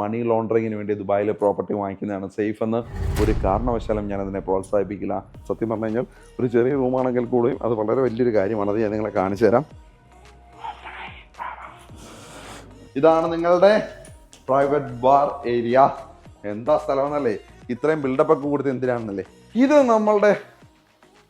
മണി ലോണ്ടറിങ്ങിന് വേണ്ടി ദുബായിൽ property വാങ്ങിക്കുന്നതാണ് safe എന്ന് ഒരു കാരണവശാലും ഞാൻ അതിനെ പ്രോത്സാഹിപ്പിക്കില്ല. സത്യം പറഞ്ഞു കഴിഞ്ഞാൽ ഒരു ചെറിയ റൂമാണെങ്കിൽ കൂടെയും അത് വളരെ വലിയൊരു കാര്യമാണ്. അത് ഞാൻ നിങ്ങളെ കാണിച്ചു തരാം. ഇതാണ് നിങ്ങളുടെ പ്രൈവറ്റ് ബാർ ഏരിയ. എന്താ സ്ഥലമെന്നല്ലേ, ഇത്രയും ബിൽഡപ്പ് ഒക്കെ കൊടുത്ത് എന്തിനാണെന്നല്ലേ. ഇത് നമ്മളുടെ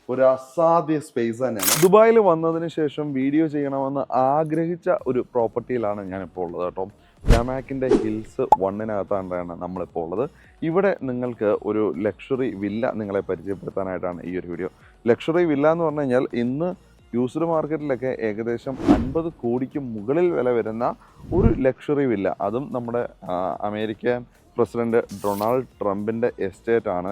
ഒരു അസാധ്യ സ്പേസ് തന്നെയാണ്. ദുബായിൽ വന്നതിന് ശേഷം വീഡിയോ ചെയ്യണമെന്ന് ആഗ്രഹിച്ച ഒരു പ്രോപ്പർട്ടിയിലാണ് ഞാനിപ്പോൾ ഉള്ളത് കേട്ടോ. ജമാക്കിൻ്റെ ഹിൽസ് 1-നകത്താണ് നമ്മളിപ്പോൾ ഉള്ളത്. ഇവിടെ നിങ്ങൾക്ക് ഒരു ലക്ഷറി വില്ല നിങ്ങളെ പരിചയപ്പെടുത്താനായിട്ടാണ് ഈ ഒരു വീഡിയോ. ലക്ഷറി വില്ല എന്ന് പറഞ്ഞു കഴിഞ്ഞാൽ ഇന്ന് യൂസ്ഡ് മാർക്കറ്റിലൊക്കെ ഏകദേശം 50 കോടിക്ക് മുകളിൽ വില വരുന്ന ഒരു ലക്ഷറി വില്ല. അതും നമ്മുടെ അമേരിക്കൻ പ്രസിഡന്റ് ഡൊണാൾഡ് ട്രംപിൻ്റെ എസ്റ്റേറ്റാണ്.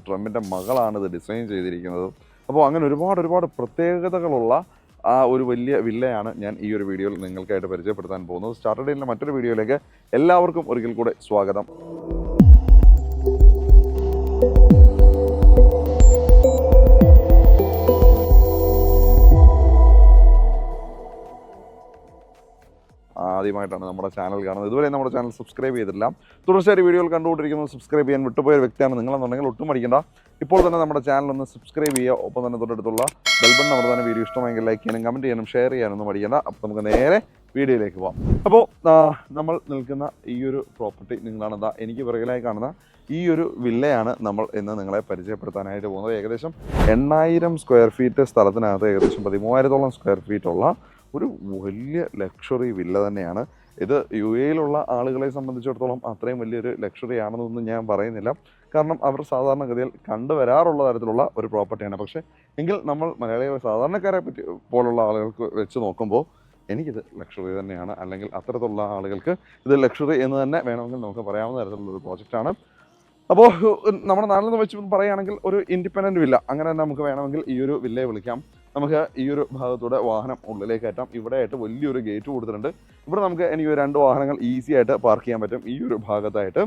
ട്രംപിൻ്റെ മകളാണ് ഇത് ഡിസൈൻ ചെയ്തിരിക്കുന്നത്. അപ്പോൾ അങ്ങനെ ഒരുപാട് പ്രത്യേകതകളുള്ള ആ ഒരു വലിയ വില്ലയാണ് ഞാൻ ഈ ഒരു വീഡിയോയിൽ നിങ്ങൾക്കായിട്ട് പരിചയപ്പെടുത്താൻ പോകുന്നത്. സ്റ്റാർട്ടഡിൻ്റെ മറ്റൊരു വീഡിയോയിലേക്ക് എല്ലാവർക്കും ഒരിക്കൽ കൂടെ സ്വാഗതം. ആദ്യമായിട്ടാണ് നമ്മുടെ ചാനൽ കാണുന്നത്, ഇതുവരെ നമ്മുടെ ചാനൽ സബ്സ്ക്രൈബ് ചെയ്തിട്ടില്ല, തുടർച്ചയായി വീഡിയോകൾ കണ്ടുകൊണ്ടിരിക്കുന്നത് സബ്സ്ക്രൈബ് ചെയ്യാൻ വിട്ടുപോയ വ്യക്തിയാണ് നിങ്ങളെന്നുണ്ടെങ്കിൽ ഒട്ടും മടിക്കണ്ട, ഇപ്പോൾ തന്നെ നമ്മുടെ ചാനൽ ഒന്ന് സബ്സ്ക്രൈബ് ചെയ്യുക. ഒപ്പം തന്നെ തൊട്ടടുത്തുള്ള ബെൽ ബട്ടൺ അമർത്താൻ വീഡിയോ ഇഷ്ടമെങ്കിൽ ലൈക്ക് ചെയ്യാനും കമൻറ്റ് ചെയ്യാനും ഷെയർ ചെയ്യാനൊന്നും മടിക്കണ്ട. അപ്പോൾ നമുക്ക് നേരെ വീഡിയോയിലേക്ക് പോകാം. അപ്പോൾ നമ്മൾ നിൽക്കുന്ന ഈ ഒരു പ്രോപ്പർട്ടി നിങ്ങളാണ് എനിക്ക് പിറകിലായി കാണുന്ന ഈ ഒരു വില്ലയാണ് നമ്മൾ ഇന്ന് നിങ്ങളെ പരിചയപ്പെടുത്താനായിട്ട് പോകുന്നത്. ഏകദേശം 8000 സ്ക്വയർ ഫീറ്റ് സ്ഥലത്തിനകത്ത് ഏകദേശം 13,000-ഓളം സ്ക്വയർ ഫീറ്റുള്ള ഒരു വലിയ ലക്ഷറി വില്ല തന്നെയാണ് ഇത്. UAE-യിലുള്ള ആളുകളെ സംബന്ധിച്ചിടത്തോളം അത്രയും വലിയൊരു ലക്ഷറി ആണെന്നൊന്നും ഞാൻ പറയുന്നില്ല, കാരണം അവർ സാധാരണഗതിയിൽ കണ്ടുവരാറുള്ള തരത്തിലുള്ള ഒരു പ്രോപ്പർട്ടിയാണ്. പക്ഷേ എങ്കിൽ നമ്മൾ മലയാളികളെ സാധാരണക്കാരെ പോലുള്ള ആളുകൾക്ക് വെച്ച് നോക്കുമ്പോൾ എനിക്കിത് ലക്ഷറി തന്നെയാണ്, അല്ലെങ്കിൽ അത്തരത്തിലുള്ള ആളുകൾക്ക് ഇത് ലക്ഷറി എന്ന് തന്നെ വേണമെങ്കിൽ നമുക്ക് പറയാവുന്ന തരത്തിലുള്ളൊരു പ്രോജക്റ്റാണ്. അപ്പോൾ നമ്മുടെ നാട്ടിൽ നിന്ന് വെച്ച് പറയുകയാണെങ്കിൽ ഒരു ഇൻഡിപെൻഡൻറ്റ് വില്ല അങ്ങനെ തന്നെ നമുക്ക് വേണമെങ്കിൽ ഈ ഒരു വില്ലയെ വിളിക്കാം. നമുക്ക് ഈ ഒരു ഭാഗത്തൂടെ വാഹനം ഉള്ളിലേക്ക് കയറ്റാം. ഇവിടെ ആയിട്ട് വലിയൊരു ഗേറ്റ് കൊടുത്തിട്ടുണ്ട്. ഇവിടെ നമുക്ക് എനിക്ക് 2 വാഹനങ്ങൾ ഈസി ആയിട്ട് പാർക്ക് ചെയ്യാൻ പറ്റും ഈ ഒരു ഭാഗത്തായിട്ട്.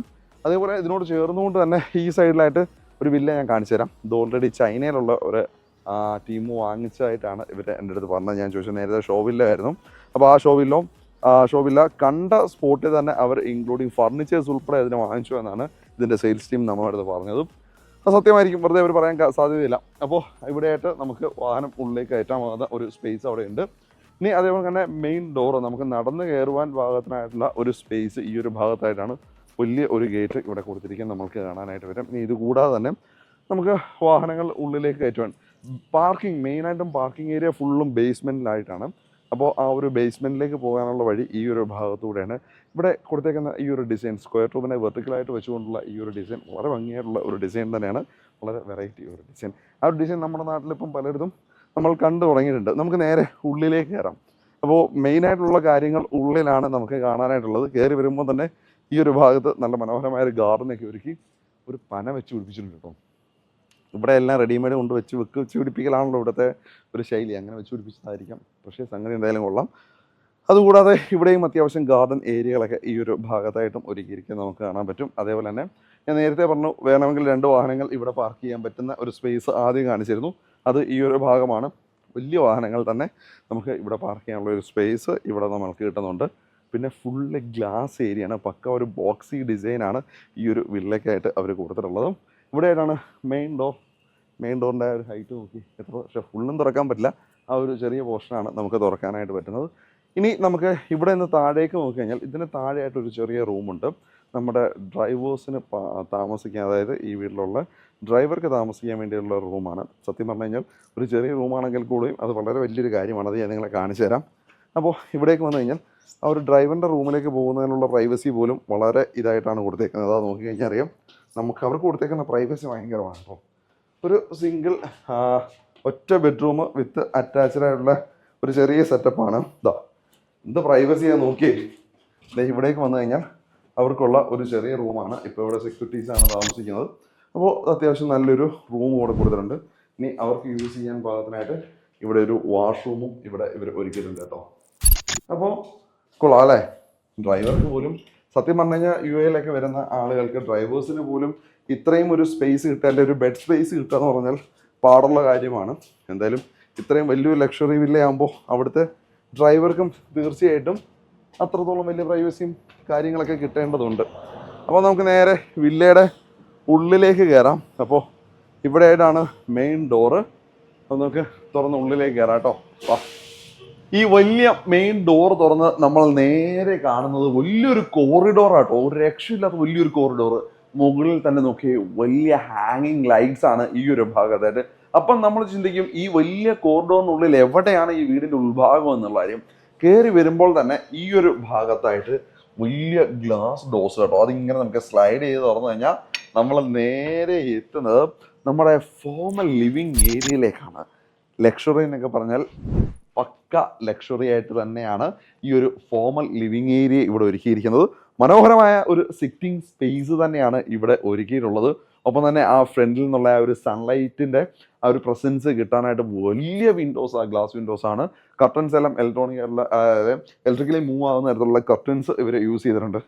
അതേപോലെ ഇതിനോട് ചേർന്നുകൊണ്ട് തന്നെ ഈ സൈഡിലായിട്ട് ഒരു വില്ല ഞാൻ കാണിച്ചു തരാം. ഇത് ഓൾറെഡി ചൈനയിലുള്ള ഒരു ടീം വാങ്ങിച്ചതായിട്ടാണ് ഇവർ എൻ്റെ അടുത്ത് പറഞ്ഞത്. ഞാൻ ചോദിച്ചത് നേരത്തെ ഷോവില്ലായിരുന്നു. അപ്പോൾ ആ ഷോവില്ല കണ്ട സ്പോട്ടിൽ തന്നെ അവർ ഇൻക്ലൂഡിങ് ഫർണിച്ചേഴ്സ് ഉൾപ്പെടെ അതിനെ വാങ്ങിച്ചു എന്നാണ് ഇതിൻ്റെ സെയിൽസ് ടീം നമ്മുടെ അടുത്ത് പറഞ്ഞത്. അത് സത്യമായിരിക്കും, വെറുതെ അവർ പറയാൻ സാധ്യതയില്ല. അപ്പോൾ ഇവിടെയായിട്ട് നമുക്ക് വാഹനം ഉള്ളിലേക്ക് കയറ്റാമാകുന്ന ഒരു സ്പേസ് അവിടെ ഉണ്ട്. ഇനി അതേപോലെ തന്നെ മെയിൻ ഡോറ് നമുക്ക് നടന്ന് കയറുവാൻ ഭാഗത്തിനായിട്ടുള്ള ഒരു സ്പേസ് ഈ ഒരു ഭാഗത്തായിട്ടാണ് വലിയ ഒരു ഗേറ്റ് ഇവിടെ കൊടുത്തിരിക്കാൻ നമുക്ക് കാണാനായിട്ട് വരും. ഇനി ഇത് കൂടാതെ തന്നെ നമുക്ക് വാഹനങ്ങൾ ഉള്ളിലേക്ക് കയറ്റുവാൻ മെയിനായിട്ടും പാർക്കിംഗ് ഏരിയ ഫുള്ളും ബേസ്മെൻറ്റിലായിട്ടാണ്. അപ്പോൾ ആ ഒരു ബേസ്മെൻറ്റിലേക്ക് പോകാനുള്ള വഴി ഈ ഒരു ഭാഗത്തൂടെയാണ്. ഇവിടെ കൊടുത്തേക്കുന്ന ഈ ഒരു ഡിസൈൻ സ്ക്വയർ ട്യൂബിനെ വെർട്ടിക്കലായിട്ട് വെച്ചുകൊണ്ടുള്ള ഈ ഒരു ഡിസൈൻ വളരെ ഭംഗിയായിട്ടുള്ള ഒരു ഡിസൈൻ തന്നെയാണ്. വളരെ വെറൈറ്റി ഒരു ഡിസൈൻ. ആ ഒരു ഡിസൈൻ നമ്മുടെ നാട്ടിലിപ്പം പലയിടത്തും നമ്മൾ കണ്ടു തുടങ്ങിയിട്ടുണ്ട്. നമുക്ക് നേരെ ഉള്ളിലേക്ക് കയറാം. അപ്പോൾ മെയിനായിട്ടുള്ള കാര്യങ്ങൾ ഉള്ളിലാണ് നമുക്ക് കാണാനായിട്ടുള്ളത്. കയറി വരുമ്പോൾ തന്നെ ഈ ഒരു ഭാഗത്ത് നല്ല മനോഹരമായ ഒരു ഗാർഡനൊക്കെ ഒരുക്കി ഒരു പന വെച്ച് പിടിപ്പിച്ചിട്ടുണ്ട് കേട്ടോ. ഇവിടെ എല്ലാം റെഡിമെയ്ഡ് കൊണ്ട് വെച്ച് പിടിപ്പിക്കലാണല്ലോ ഇവിടുത്തെ ഒരു ശൈലി. അങ്ങനെ വെച്ച് പിടിപ്പിച്ചതായിരിക്കാം, പക്ഷേ സംഗതി എന്തായാലും കൊള്ളാം. അതുകൂടാതെ ഇവിടെയും അത്യാവശ്യം ഗാർഡൻ ഏരിയകളൊക്കെ ഈ ഒരു ഭാഗത്തായിട്ടും ഒരുക്കിയിരിക്കുന്നത് നമുക്ക് കാണാൻ പറ്റും. അതേപോലെ തന്നെ ഞാൻ നേരത്തെ പറഞ്ഞു വേണമെങ്കിൽ 2 വാഹനങ്ങൾ ഇവിടെ പാർക്ക് ചെയ്യാൻ പറ്റുന്ന ഒരു സ്പേസ് ആദ്യം കാണിച്ചിരുന്നു. അത് ഈ ഒരു ഭാഗമാണ്. വലിയ വാഹനങ്ങൾ തന്നെ നമുക്ക് ഇവിടെ പാർക്ക് ചെയ്യാനുള്ള ഒരു സ്പേസ് ഇവിടെ നമ്മൾക്ക് കിട്ടുന്നുണ്ട്. പിന്നെ ഫുള്ള് ഗ്ലാസ് ഏരിയയാണ്. പക്ക ഒരു ബോക്സി ഡിസൈനാണ് ഈ ഒരു വില്ലയ്ക്കായിട്ട് അവർ കൊടുത്തിട്ടുള്ളത്. ഇവിടെയായിട്ടാണ് മെയിൻ ഡോറിൻ്റെ ഒരു ഹൈറ്റ് നോക്കി എത്ര, പക്ഷേ ഫുള്ളും തുറക്കാൻ പറ്റില്ല. ആ ഒരു ചെറിയ പോർഷനാണ് നമുക്ക് തുറക്കാനായിട്ട് പറ്റുന്നത്. ഇനി നമുക്ക് ഇവിടെ നിന്ന് താഴേക്ക് നോക്കിക്കഴിഞ്ഞാൽ ഇതിന് താഴെയായിട്ടൊരു ചെറിയ റൂമുണ്ട്. നമ്മുടെ ഡ്രൈവേഴ്സിന് താമസിക്കാൻ, അതായത് ഈ വീട്ടിലുള്ള ഡ്രൈവർക്ക് താമസിക്കാൻ വേണ്ടിയുള്ള റൂമാണ്. സത്യം പറഞ്ഞു കഴിഞ്ഞാൽ ഒരു ചെറിയ റൂമാണെങ്കിൽ കൂടെയും അത് വളരെ വലിയൊരു കാര്യമാണ്. അത് ഞാൻ നിങ്ങളെ കാണിച്ചു തരാം. അപ്പോൾ ഇവിടേക്ക് വന്നു കഴിഞ്ഞാൽ ആ ഒരു ഡ്രൈവറിൻ്റെ റൂമിലേക്ക് പോകുന്നതിനുള്ള പ്രൈവസി പോലും വളരെ ഇതായിട്ടാണ് കൊടുത്തേക്കുന്നത്. അത് നോക്കിക്കഴിഞ്ഞാൽ അറിയാം. നമുക്ക് അവർക്ക് കൊടുത്തേക്കുന്ന പ്രൈവസി ഭയങ്കരമാണ്. അപ്പോൾ ഒരു സിംഗിൾ ഒറ്റ ബെഡ്റൂം വിത്ത് അറ്റാച്ച്ഡ് ആയിട്ടുള്ള ഒരു ചെറിയ സെറ്റപ്പാണ്. എന്ത് പ്രൈവസിയാണ് നോക്കിയേ. ഇവിടേക്ക് വന്നു കഴിഞ്ഞാൽ അവർക്കുള്ള ഒരു ചെറിയ റൂമാണ്. ഇപ്പോൾ ഇവിടെ സെക്യൂരിറ്റീസാണ് താമസിക്കുന്നത്. അപ്പോൾ അത്യാവശ്യം നല്ലൊരു റൂം കൂടെ കൊടുത്തിട്ടുണ്ട്. ഇനി അവർക്ക് യൂസ് ചെയ്യാൻ പാകത്തിനായിട്ട് ഇവിടെ ഒരു വാഷ്റൂമും ഇവിടെ ഇവർ ഒരുക്കിയിട്ടുണ്ട് കേട്ടോ. അപ്പോൾ കൊള്ളാം അല്ലേ. ഡ്രൈവർക്ക് പോലും സത്യം പറഞ്ഞു കഴിഞ്ഞാൽ UAE-യിലൊക്കെ വരുന്ന ആളുകൾക്ക് ഡ്രൈവേഴ്സിന് പോലും ഇത്രയും ഒരു സ്പേസ് കിട്ടുക, അല്ലെങ്കിൽ ഒരു ബെഡ് സ്പേസ് കിട്ടുക എന്ന് പറഞ്ഞാൽ പാടുള്ള കാര്യമാണ്. എന്തായാലും ഇത്രയും വലിയൊരു ലക്ഷറി വില്ലയാകുമ്പോൾ അവിടുത്തെ ഡ്രൈവർക്കും തീർച്ചയായിട്ടും അത്രത്തോളം വലിയ പ്രൈവസിയും കാര്യങ്ങളൊക്കെ കിട്ടേണ്ടതുണ്ട്. അപ്പോൾ നമുക്ക് നേരെ വില്ലയുടെ ഉള്ളിലേക്ക് കയറാം. അപ്പോൾ ഇവിടെയായിട്ടാണ് മെയിൻ ഡോറ്. അപ്പോൾ നമുക്ക് തുറന്ന് ഉള്ളിലേക്ക് കയറാം കേട്ടോ. വാ. ഈ വലിയ മെയിൻ ഡോർ തുറന്ന് നമ്മൾ നേരെ കാണുന്നത് വലിയൊരു കോറിഡോറാട്ടോ. ഒരു രക്ഷയില്ലാത്ത വലിയൊരു കോറിഡോർ. മുകളിൽ തന്നെ നോക്കി വലിയ ഹാങ്ങിങ് ലൈറ്റ്സ് ആണ് ഈ ഒരു ഭാഗത്തായിട്ട്. അപ്പം നമ്മൾ ചിന്തിക്കും ഈ വലിയ കോറിഡോറിനുള്ളിൽ എവിടെയാണ് ഈ വീടിന്റെ ഉൾഭാഗം എന്നുള്ള കാര്യം. കയറി വരുമ്പോൾ തന്നെ ഈ ഒരു ഭാഗത്തായിട്ട് വലിയ ഗ്ലാസ് ഡോസ് കേട്ടോ. അതിങ്ങനെ നമുക്ക് സ്ലൈഡ് ചെയ്ത് തുറന്നു കഴിഞ്ഞാൽ നമ്മൾ നേരെ എത്തുന്നത് നമ്മുടെ ഫോമൽ ലിവിങ് ഏരിയയിലേക്കാണ്. ലക്ഷറി എന്നൊക്കെ പറഞ്ഞാൽ പക്ക ലക്ഷറി ആയിട്ട് തന്നെയാണ് ഈ ഒരു ഫോമൽ ലിവിങ് ഏരിയ ഇവിടെ ഒരുക്കിയിരിക്കുന്നത്. മനോഹരമായ ഒരു സിറ്റിംഗ് സ്പേസ് തന്നെയാണ് ഇവിടെ ഒരുക്കിയിട്ടുള്ളത്. ഒപ്പം തന്നെ ആ ഫ്രണ്ടിൽ നിന്നുള്ള ആ ഒരു സൺലൈറ്റിന്റെ ആ ഒരു പ്രസൻസ് കിട്ടാനായിട്ട് വലിയ വിൻഡോസ്, ഗ്ലാസ് വിൻഡോസ് ആണ്. കർട്ടൻസ് എല്ലാം ഇലക്ട്രിക്കലി മൂവ് ആവുന്ന തരത്തിലുള്ള കർട്ടൻസ് ഇവർ യൂസ് ചെയ്തിട്ടുണ്ട്.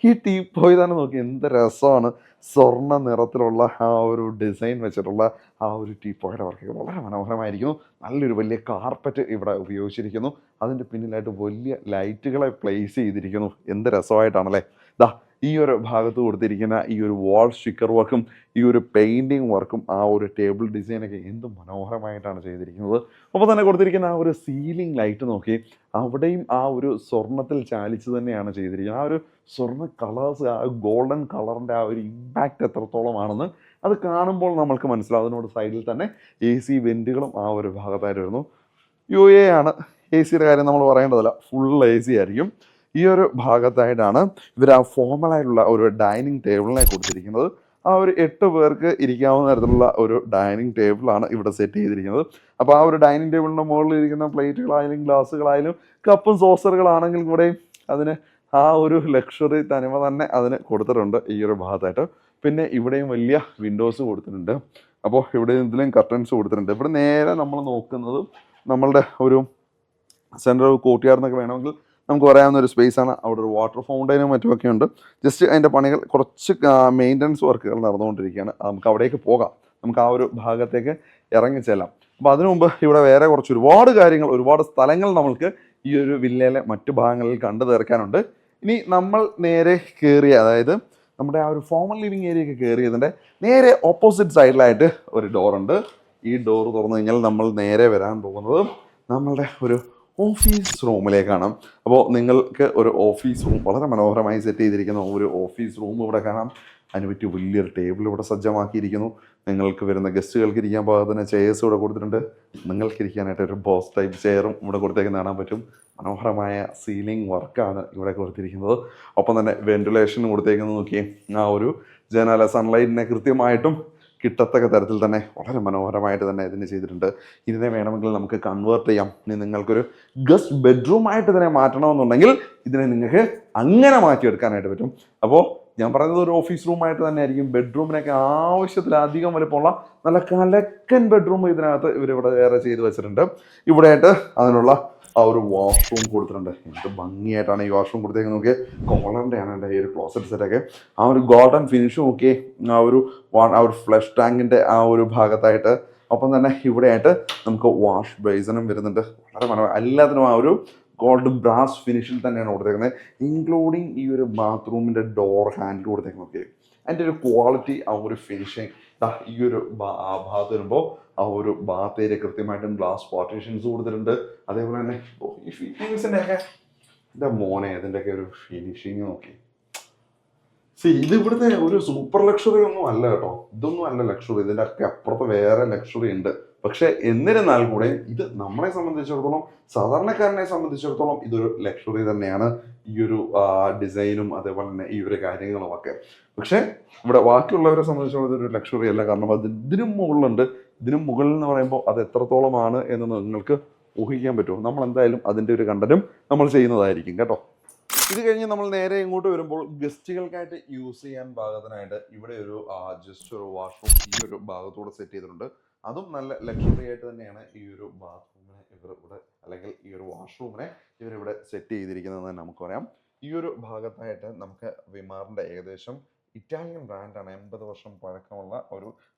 ഈ ടീപ്പോയി തന്നെ നോക്കി എന്ത് രസമാണ്. സ്വർണ്ണ നിറത്തിലുള്ള ആ ഒരു ഡിസൈൻ വെച്ചിട്ടുള്ള ആ ഒരു ടീപ്പോയുടെ വർക്കൊക്കെ വളരെ മനോഹരമായിരിക്കുന്നു. നല്ലൊരു വലിയ കാർപ്പറ്റ് ഇവിടെ ഉപയോഗിച്ചിരിക്കുന്നു. അതിൻ്റെ പിന്നിലായിട്ട് വലിയ ലൈറ്റുകളെ പ്ലേസ് ചെയ്തിരിക്കുന്നു. എന്ത് രസമായിട്ടാണല്ലേ. ദാ ഈ ഒരു ഭാഗത്ത് കൊടുത്തിരിക്കുന്ന ഈ ഒരു വാൾ സ്റ്റിക്കർ വർക്കും ഈ ഒരു പെയിൻറ്റിങ് വർക്കും ആ ഒരു ടേബിൾ ഡിസൈനൊക്കെ എന്ത് മനോഹരമായിട്ടാണ് ചെയ്തിരിക്കുന്നത്. അപ്പോൾ തന്നെ കൊടുത്തിരിക്കുന്ന ആ ഒരു സീലിംഗ് ലൈറ്റ് നോക്കി, അവിടെയും ആ ഒരു സ്വർണത്തിൽ ചാലിച്ച് തന്നെയാണ് ചെയ്തിരിക്കുന്നത്. ആ ഒരു സ്വർണ്ണ കളേഴ്സ്, ആ ഗോൾഡൻ കളറിൻ്റെ ആ ഒരു ഇമ്പാക്റ്റ് എത്രത്തോളമാണെന്ന് അത് കാണുമ്പോൾ നമ്മൾക്ക് മനസ്സിലാവും. അതിനോട് സൈഡിൽ തന്നെ AC വെൻറ്റുകളും ആ ഒരു ഭാഗത്തായിട്ട് വരുന്നു. UAE ആണ്. AC കാര്യം നമ്മൾ പറയേണ്ടതില്ല, ഫുൾ AC ആയിരിക്കും. ഈ ഒരു ഭാഗത്തായിട്ടാണ് ഇവർ ആ ഫോമലായിട്ടുള്ള ഒരു ഡൈനിങ് ടേബിളിനെ കൊടുത്തിരിക്കുന്നത്. ആ ഒരു 8 പേർക്ക് ഇരിക്കാവുന്ന തരത്തിലുള്ള ഒരു ഡൈനിങ് ടേബിളാണ് ഇവിടെ സെറ്റ് ചെയ്തിരിക്കുന്നത്. അപ്പോൾ ആ ഒരു ഡൈനിങ് ടേബിളിൻ്റെ മുകളിൽ ഇരിക്കുന്ന പ്ലേറ്റുകളായാലും ഗ്ലാസ്സുകളായാലും കപ്പും സോസറുകളാണെങ്കിൽ കൂടെയും അതിന് ആ ഒരു ലക്ഷറി തനിമ തന്നെ അതിന് കൊടുത്തിട്ടുണ്ട് ഈ ഒരു ഭാഗത്തായിട്ട്. പിന്നെ ഇവിടെയും വലിയ വിൻഡോസ് കൊടുത്തിട്ടുണ്ട്. അപ്പോൾ ഇവിടെ ഇതിലും കർട്ടൻസ് കൊടുത്തിട്ടുണ്ട്. ഇവിടെ നേരെ നമ്മൾ നോക്കുന്നത് നമ്മളുടെ ഒരു സെൻട്രൽ കോർട്ട്യാർഡ് എന്നൊക്കെ വേണമെങ്കിൽ നമുക്ക് പറയാവുന്ന ഒരു സ്പേസാണ്. അവിടെ ഒരു വാട്ടർ ഫൗണ്ടൈനും മറ്റുമൊക്കെ ഉണ്ട്. ജസ്റ്റ് അതിൻ്റെ പണികൾ കുറച്ച് മെയിൻ്റനൻസ് വർക്കുകൾ നടന്നുകൊണ്ടിരിക്കുകയാണ്. നമുക്ക് അവിടേക്ക് പോകാം. നമുക്ക് ആ ഒരു ഭാഗത്തേക്ക് ഇറങ്ങിച്ചെല്ലാം. അപ്പോൾ അതിനു മുമ്പ് ഇവിടെ വേറെ കുറച്ച് ഒരുപാട് കാര്യങ്ങൾ, ഒരുപാട് സ്ഥലങ്ങൾ നമ്മൾക്ക് ഈ ഒരു വില്ലയിലെ മറ്റു ഭാഗങ്ങളിൽ കണ്ടു തീർക്കാനുണ്ട്. ഇനി നമ്മൾ നേരെ കയറിയ, അതായത് നമ്മുടെ ആ ഒരു ഫോമൽ ലിവിങ് ഏരിയയൊക്കെ കയറിയതിൻ്റെ നേരെ ഓപ്പോസിറ്റ് സൈഡിലായിട്ട് ഒരു ഡോറുണ്ട്. ഈ ഡോർ തുറന്നു കഴിഞ്ഞാൽ നമ്മൾ നേരെ വരാൻ പോകുന്നത് നമ്മളുടെ ഒരു ഓഫീസ് റൂമിലേക്കാണ്. അപ്പോൾ നിങ്ങൾക്ക് ഒരു ഓഫീസ് റൂം വളരെ മനോഹരമായി സെറ്റ് ചെയ്തിരിക്കുന്ന ഒരു ഓഫീസ് റൂം ഇവിടെ കാണാം. അതിന് പറ്റി വലിയൊരു ടേബിൾ ഇവിടെ സജ്ജമാക്കിയിരിക്കുന്നു. നിങ്ങൾക്ക് വരുന്ന ഗസ്റ്റുകൾക്ക് ഇരിക്കാൻ പാകത്തിന് ചെയർസ് ഇവിടെ കൊടുത്തിട്ടുണ്ട്. നിങ്ങൾക്ക് ഇരിക്കാനായിട്ട് ഒരു ബോസ് ടൈപ്പ് ചെയറും ഇവിടെ കൊടുത്തേക്ക് കാണാൻ പറ്റും. മനോഹരമായ സീലിംഗ് വർക്കാണ് ഇവിടെ കൊടുത്തിരിക്കുന്നത്. ഒപ്പം തന്നെ വെന്റിലേഷൻ കൊടുത്തേക്കുന്നത് നോക്കിയേ. ആ ഒരു ജനാല സൺലൈറ്റിനെ കൃത്യമായിട്ടും കിട്ടത്തക്ക തരത്തിൽ തന്നെ വളരെ മനോഹരമായിട്ട് തന്നെ ഇതിന് ചെയ്തിട്ടുണ്ട്. ഇതിനെ വേണമെങ്കിൽ നമുക്ക് കൺവേർട്ട് ചെയ്യാം. ഇനി നിങ്ങൾക്കൊരു ഗസ്റ്റ് ബെഡ്റൂമായിട്ട് ഇതിനെ മാറ്റണമെന്നുണ്ടെങ്കിൽ ഇതിനെ നിങ്ങൾക്ക് അങ്ങനെ മാറ്റിയെടുക്കാനായിട്ട് പറ്റും. അപ്പോൾ ഞാൻ പറയുന്നത് ഒരു ഓഫീസ് റൂമായിട്ട് തന്നെ ആയിരിക്കും. ബെഡ്റൂമിനൊക്കെ ആവശ്യത്തിലധികം വലുപ്പമുള്ള നല്ല കലക്കൻ ബെഡ്റൂം ഇതിനകത്ത് ഇവരിവിടെ വേറെ ചെയ്ത് വെച്ചിട്ടുണ്ട്. ഇവിടെയായിട്ട് അതിനുള്ള ആ ഒരു വാഷ്റൂം കൊടുത്തിട്ടുണ്ട്. എന്ത് ഭംഗിയായിട്ടാണ് ഈ വാഷ്റൂം കൊടുത്തേക്ക് നോക്കിയേ. കോളറിൻ്റെ ആണ് എൻ്റെ ഈ ഒരു ക്ലോസറ്റ് സെറ്റൊക്കെ. ആ ഒരു ഗോൾഡൻ ഫിനിഷും നോക്കിയേ. ആ ഒരു ഫ്ലഷ് ടാങ്കിൻ്റെ ആ ഒരു ഭാഗത്തായിട്ട്. ഒപ്പം തന്നെ ഇവിടെയായിട്ട് നമുക്ക് വാഷ് ബേസിനും വരുന്നുണ്ട്. വളരെ മനോഹരം. എല്ലാത്തിനും ആ ഒരു ഗോൾഡ് ബ്രാസ് ഫിനിഷിൽ തന്നെയാണ് കൊടുത്തേക്കുന്നത്. ഇൻക്ലൂഡിങ് ഈ ഒരു ബാത്റൂമിൻ്റെ ഡോർ ഹാൻഡിൽ കൊടുത്തേക്കുന്നത് നോക്കിയേ. അതിൻ്റെ ഒരു ക്വാളിറ്റി, ആ ഒരു ഫിനിഷിങ്. ഈ ഒരു ഭാഗത്ത് വരുമ്പോൾ ആ ഒരു ബാത്ത് ഏരിയ കൃത്യമായിട്ടും ഗ്ലാസ് പാർട്ടീഷൻസ് കൊടുത്തിട്ടുണ്ട്. അതേപോലെ തന്നെ ഈ ഫിറ്റിങ്സിൻ്റെ ഒക്കെ എൻ്റെ മോനെ ഇതിൻ്റെയൊക്കെ ഒരു ഫിനിഷിങ് നോക്കി. ഇത് ഇവിടുത്തെ ഒരു സൂപ്പർ ലക്ഷറി ഒന്നും അല്ല കേട്ടോ. ഇതൊന്നും അല്ല ലക്ഷറി. ഇതിൻ്റെ ഒക്കെ അപ്പുറത്ത് വേറെ ലക്ഷറി ഉണ്ട്. പക്ഷെ എന്നിരുന്നാൽ കൂടെ ഇത് നമ്മളെ സംബന്ധിച്ചിടത്തോളം, സാധാരണക്കാരനെ സംബന്ധിച്ചിടത്തോളം ഇതൊരു ലക്ഷറി തന്നെയാണ്. ഈ ഒരു ഡിസൈനും അതേപോലെ തന്നെ ഈ ഒരു കാര്യങ്ങളും ഒക്കെ. പക്ഷെ ഇവിടെ ബാക്കിയുള്ളവരെ സംബന്ധിച്ചിടത്തോളം ഇതൊരു ലക്ഷറി അല്ല. കാരണം അത് ഇതിനും മുകളിലുണ്ട്. ഇതിനും മുകളിൽ എന്ന് പറയുമ്പോൾ അത് എത്രത്തോളമാണ് എന്ന് നിങ്ങൾക്ക് ഊഹിക്കാൻ പറ്റുമോ? നമ്മൾ എന്തായാലും അതിൻ്റെ ഒരു കണ്ടന്റും നമ്മൾ ചെയ്യുന്നതായിരിക്കും കേട്ടോ. ഇത് കഴിഞ്ഞ് നമ്മൾ നേരെ ഇങ്ങോട്ട് വരുമ്പോൾ ഗസ്റ്റുകൾക്കായിട്ട് യൂസ് ചെയ്യാൻ പാകത്തിനായിട്ട് ഇവിടെ ഒരു ജസ്റ്റ് ഒരു വാഷ്റൂം ഈ ഒരു ഭാഗത്തൂടെ സെറ്റ് ചെയ്തിട്ടുണ്ട്. അതും നല്ല ലക്ഷറി ആയിട്ട് തന്നെയാണ് ഈ ഒരു ബാത്റൂമിനെ ഇവർ ഇവിടെ, അല്ലെങ്കിൽ ഈ ഒരു വാഷ്റൂമിനെ ഇവരിവിടെ സെറ്റ് ചെയ്തിരിക്കുന്നതെന്ന് നമുക്ക് പറയാം. ഈ ഒരു ഭാഗത്തായിട്ട് നമുക്ക് വിമാറിൻ്റെ ഏകദേശം ഇറ്റാലിയൻ ബ്രാൻഡാണ്. 80 വർഷം പഴക്കമുള്ള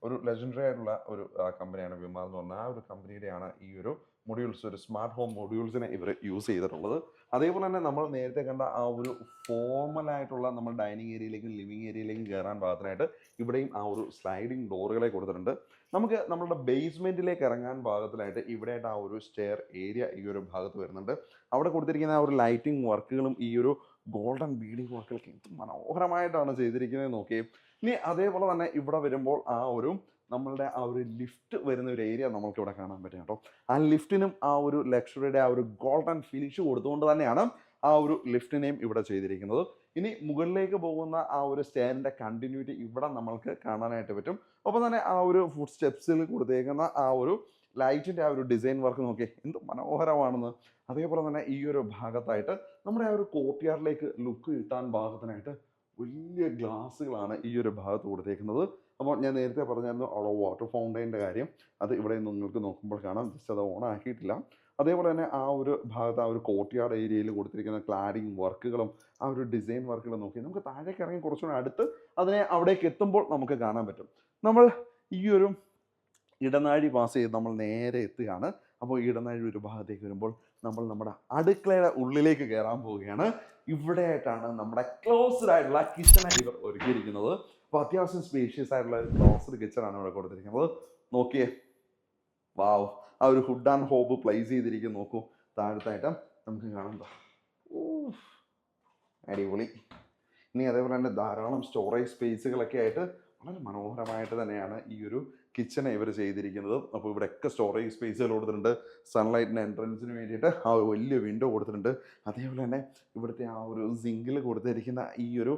ഒരു ലെജൻഡറി ആയിട്ടുള്ള ഒരു കമ്പനിയാണ് വിമാർ എന്ന് പറഞ്ഞാൽ. ആ ഒരു കമ്പനിയുടെയാണ് ഈ ഒരു മൊഡ്യൂൾസ്, ഒരു സ്മാർട്ട് ഹോം മൊഡ്യൂൾസിനെ ഇവർ യൂസ് ചെയ്തിട്ടുള്ളത്. അതേപോലെ തന്നെ നമ്മൾ നേരത്തെ കണ്ട ആ ഒരു ഫോർമലായിട്ടുള്ള നമ്മൾ ഡൈനിങ് ഏരിയയിലേക്കും ലിവിങ് ഏരിയയിലേക്കും കയറാൻ പാകത്തിനായിട്ട് ഇവിടെയും ആ ഒരു സ്ലൈഡിങ് ഡോറുകളെ കൊടുത്തിട്ടുണ്ട്. നമുക്ക് നമ്മളുടെ ബേസ്മെൻറ്റിലേക്ക് ഇറങ്ങാൻ പാകത്തിലായിട്ട് ഇവിടെയായിട്ട് ആ ഒരു സ്റ്റെയർ ഏരിയ ഈ ഒരു ഭാഗത്ത് വരുന്നുണ്ട്. അവിടെ കൊടുത്തിരിക്കുന്ന ആ ഒരു ലൈറ്റിംഗ് വർക്കുകളും ഈ ഒരു ഗോൾഡൻ ബീഡിങ് വർക്കുകളൊക്കെ എന്ത് മനോഹരമായിട്ടാണ് ചെയ്തിരിക്കുന്നത് നോക്കിയേ. ഇനി അതേപോലെ തന്നെ ഇവിടെ വരുമ്പോൾ ആ ഒരു നമ്മളുടെ ആ ഒരു ലിഫ്റ്റ് വരുന്ന ഒരു ഏരിയ നമുക്ക് ഇവിടെ കാണാൻ പറ്റും കേട്ടോ. ആ ലിഫ്റ്റിനും ആ ഒരു ലക്ഷറിയുടെ ആ ഒരു ഗോൾഡൻ ഫിനിഷ് കൊടുത്തുകൊണ്ട് തന്നെയാണ് ആ ഒരു ലിഫ്റ്റിനെയും ഇവിടെ ചെയ്തിരിക്കുന്നത്. ഇനി മുകളിലേക്ക് പോകുന്ന ആ ഒരു സ്റ്റെയറിൻ്റെ കണ്ടിന്യൂറ്റി ഇവിടെ നമ്മൾക്ക് കാണാനായിട്ട് പറ്റും. ഒപ്പം തന്നെ ആ ഒരു ഫുഡ് സ്റ്റെപ്സിൽ കൊടുത്തേക്കുന്ന ആ ഒരു ലൈറ്റിൻ്റെ ആ ഒരു ഡിസൈൻ വർക്ക് നോക്കി എന്ത് മനോഹരമാണെന്ന്. അതേപോലെ തന്നെ ഈ ഒരു ഭാഗത്തായിട്ട് നമ്മുടെ ആ ഒരു കോർട്ട്യാർഡിലേക്ക് ലുക്ക് കിട്ടാൻ ഭാഗത്തിനായിട്ട് വലിയ ഗ്ലാസ്സുകളാണ് ഈ ഒരു ഭാഗത്ത് കൊടുത്തേക്കുന്നത്. അപ്പോൾ ഞാൻ നേരത്തെ പറഞ്ഞായിരുന്നു അവിടെ വാട്ടർ ഫൗണ്ടൈൻ്റെ കാര്യം, അത് ഇവിടെ നിങ്ങൾക്ക് നോക്കുമ്പോൾ കാണാം. ജസ്റ്റ് അത് ഓൺ ആക്കിയിട്ടില്ല. അതേപോലെ തന്നെ ആ ഒരു ഭാഗത്ത് ആ ഒരു കോർട്ട്യാർഡ് ഏരിയയിൽ കൊടുത്തിരിക്കുന്ന ക്ലാഡിങ് വർക്കുകളും ആ ഒരു ഡിസൈൻ വർക്കുകളും നോക്കി നമുക്ക് താഴേക്ക് ഇറങ്ങി കുറച്ചുകൂടെ അടുത്ത് അതിനെ അവിടേക്ക് എത്തുമ്പോൾ നമുക്ക് കാണാൻ പറ്റും. നമ്മൾ ഈ ഒരു ഇടനാഴി പാസ് ചെയ്ത് നമ്മൾ നേരെ എത്തുകയാണ്. അപ്പോൾ ഇടനാഴി ഒരു ഭാഗത്തേക്ക് വരുമ്പോൾ നമ്മൾ നമ്മുടെ അടുക്കളയുടെ ഉള്ളിലേക്ക് കയറാൻ പോവുകയാണ്. ഇവിടെയായിട്ടാണ് നമ്മുടെ ക്ലോസ്ഡ് ആയിട്ടുള്ള കിച്ചണായി ഇവർ ഒരുക്കിയിരിക്കുന്നത്. അപ്പോൾ അത്യാവശ്യം സ്പേഷ്യസ് ആയിട്ടുള്ള ഒരു ക്ലോസ്ഡ് കിച്ചണാണ് ഇവിടെ കൊടുത്തിരിക്കുന്നത്. നോക്കിയേ, വാവ്, ആ ഒരു ഹുഡ് ആൻഡ് ഹോബ് പ്ലേസ് ചെയ്തിരിക്കും. നോക്കൂ, താഴത്തായിട്ട് നമുക്ക് കാണാം. അടിപൊളി. ഇനി അതേപോലെ തന്നെ ധാരാളം സ്റ്റോറേജ് സ്പേസുകളൊക്കെ ആയിട്ട് വളരെ മനോഹരമായിട്ട് തന്നെയാണ് ഈ ഒരു കിച്ചണെ ഇവർ ചെയ്തിരിക്കുന്നത്. അപ്പോൾ ഇവിടെയൊക്കെ സ്റ്റോറേജ് സ്പേസുകൾ കൊടുത്തിട്ടുണ്ട്. സൺലൈറ്റിൻ്റെ എൻട്രൻസിന് വേണ്ടിയിട്ട് ആ ഒരു വലിയ വിൻഡോ കൊടുത്തിട്ടുണ്ട്. അതേപോലെ തന്നെ ഇവിടുത്തെ ആ ഒരു സിങ്കിൽ കൊടുത്തിരിക്കുന്ന ഈ ഒരു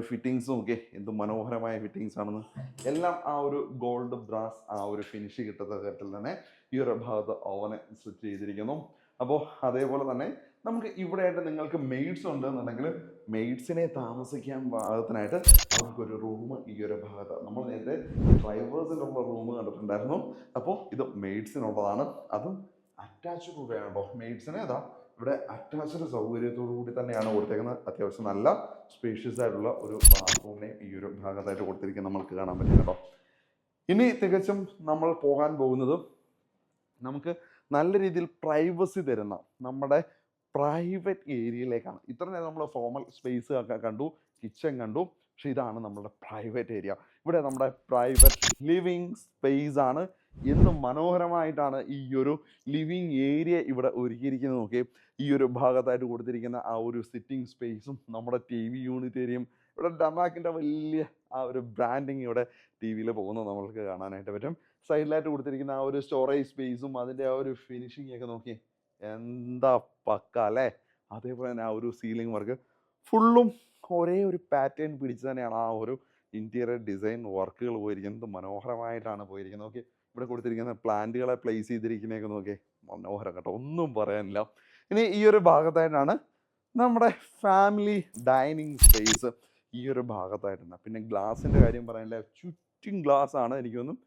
ഫിറ്റിങ്സും ഒക്കെ എന്ത് മനോഹരമായ ഫിറ്റിങ്സ് ആണെന്ന്. എല്ലാം ആ ഒരു ഗോൾഡ് ബ്രാസ് ആ ഒരു ഫിനിഷ് കിട്ടുന്ന തരത്തിൽ തന്നെ ഈ ഒരു ഭാഗത്ത് ഓവനെ സെറ്റ് ചെയ്തിരിക്കുന്നു. അപ്പോൾ അതേപോലെ തന്നെ നമുക്ക് ഇവിടെയായിട്ട് നിങ്ങൾക്ക് മെയ്ഡ്സ് ഉണ്ടെന്നുണ്ടെങ്കിൽ മെയ്ഡ്സിനെ താമസിക്കാൻ ഭാഗത്തിനായിട്ട് അവർക്കൊരു റൂം ഈ ഒരു ഭാഗത്ത്, നമ്മൾ നേരത്തെ ഡ്രൈവേഴ്സിനുള്ള റൂം കണ്ടിട്ടുണ്ടായിരുന്നു. അപ്പോൾ ഇത് മെയ്ഡ്സിനുള്ളതാണ്. അതും അറ്റാച്ച്ഡ് കൂടെയാണോ മെയ്ഡ്സിന്. അതാ ഇവിടെ അറ്റാച്ച്ഡ് സൗകര്യത്തോടു കൂടി തന്നെയാണ് കൊടുത്തേക്കുന്നത്. അത്യാവശ്യം നല്ല സ്പേഷ്യസ് ആയിട്ടുള്ള ഒരു ബാത്റൂമിനെ ഈ ഒരു ഭാഗത്തായിട്ട് കൊടുത്തിരിക്കുന്നത് നമ്മൾക്ക് കാണാൻ പറ്റും കേട്ടോ. ഇനി തികച്ചും നമ്മൾ പോകാൻ പോകുന്നത് നമുക്ക് നല്ല രീതിയിൽ പ്രൈവസി തരുന്ന നമ്മുടെ പ്രൈവറ്റ് ഏരിയയിലേക്കാണ്. ഇത്ര നേരം നമ്മൾ ഫോർമൽ സ്പേസ് ഒക്കെ കണ്ടു, കിച്ചൺ കണ്ടു, പക്ഷെ ഇതാണ് നമ്മുടെ പ്രൈവറ്റ് ഏരിയ. ഇവിടെ നമ്മുടെ പ്രൈവറ്റ് ലിവിങ് സ്പേസ് ആണ്. എന്ത് മനോഹരമായിട്ടാണ് ഈ ഒരു ലിവിങ് ഏരിയ ഇവിടെ ഒരുക്കിയിരിക്കുന്നത് നോക്കി. ഈ ഒരു ഭാഗത്തായിട്ട് കൊടുത്തിരിക്കുന്ന ആ ഒരു സിറ്റിംഗ് സ്പേസും നമ്മുടെ TV യൂണിറ്റ് ഏരിയയും, ഇവിടെ ഡമാക്കിൻ്റെ വലിയ ആ ഒരു ബ്രാൻഡിങ് ഇവിടെ TV പോകുന്നത് നമ്മൾക്ക് കാണാനായിട്ട് പറ്റും. സൈഡിലായിട്ട് കൊടുത്തിരിക്കുന്ന ആ ഒരു സ്റ്റോറേജ് സ്പേസും അതിൻ്റെ ആ ഒരു ഫിനിഷിംഗ് ഒക്കെ നോക്കി എന്താ പക്ക അല്ലേ. അതേപോലെ തന്നെ ആ ഒരു സീലിംഗ് വർക്ക് ഫുള്ളും ഒരേ ഒരു പാറ്റേൺ പിടിച്ച് തന്നെയാണ് ആ ഒരു ഇൻറ്റീരിയർ ഡിസൈൻ വർക്കുകൾ പോയിരിക്കുന്നത്. മനോഹരമായിട്ടാണ് പോയിരിക്കുന്നത്. നോക്കി ഇവിടെ കൊടുത്തിരിക്കുന്ന പ്ലാന്റുകളെ പ്ലേസ് ചെയ്തിരിക്കുന്നതൊക്കെ നോക്കി മനോഹരം കേട്ടോ, ഒന്നും പറയാനില്ല. ഇനി ഈ ഒരു ഭാഗത്തായിട്ടാണ് നമ്മുടെ ഫാമിലി ഡൈനിങ് സ്പേസ് ഈ ഒരു ഭാഗത്തായിട്ടുണ്ട്. പിന്നെ ഗ്ലാസിൻ്റെ കാര്യം പറയാനില്ല, ചുറ്റും ഗ്ലാസ് ആണ്. എനിക്കൊന്നും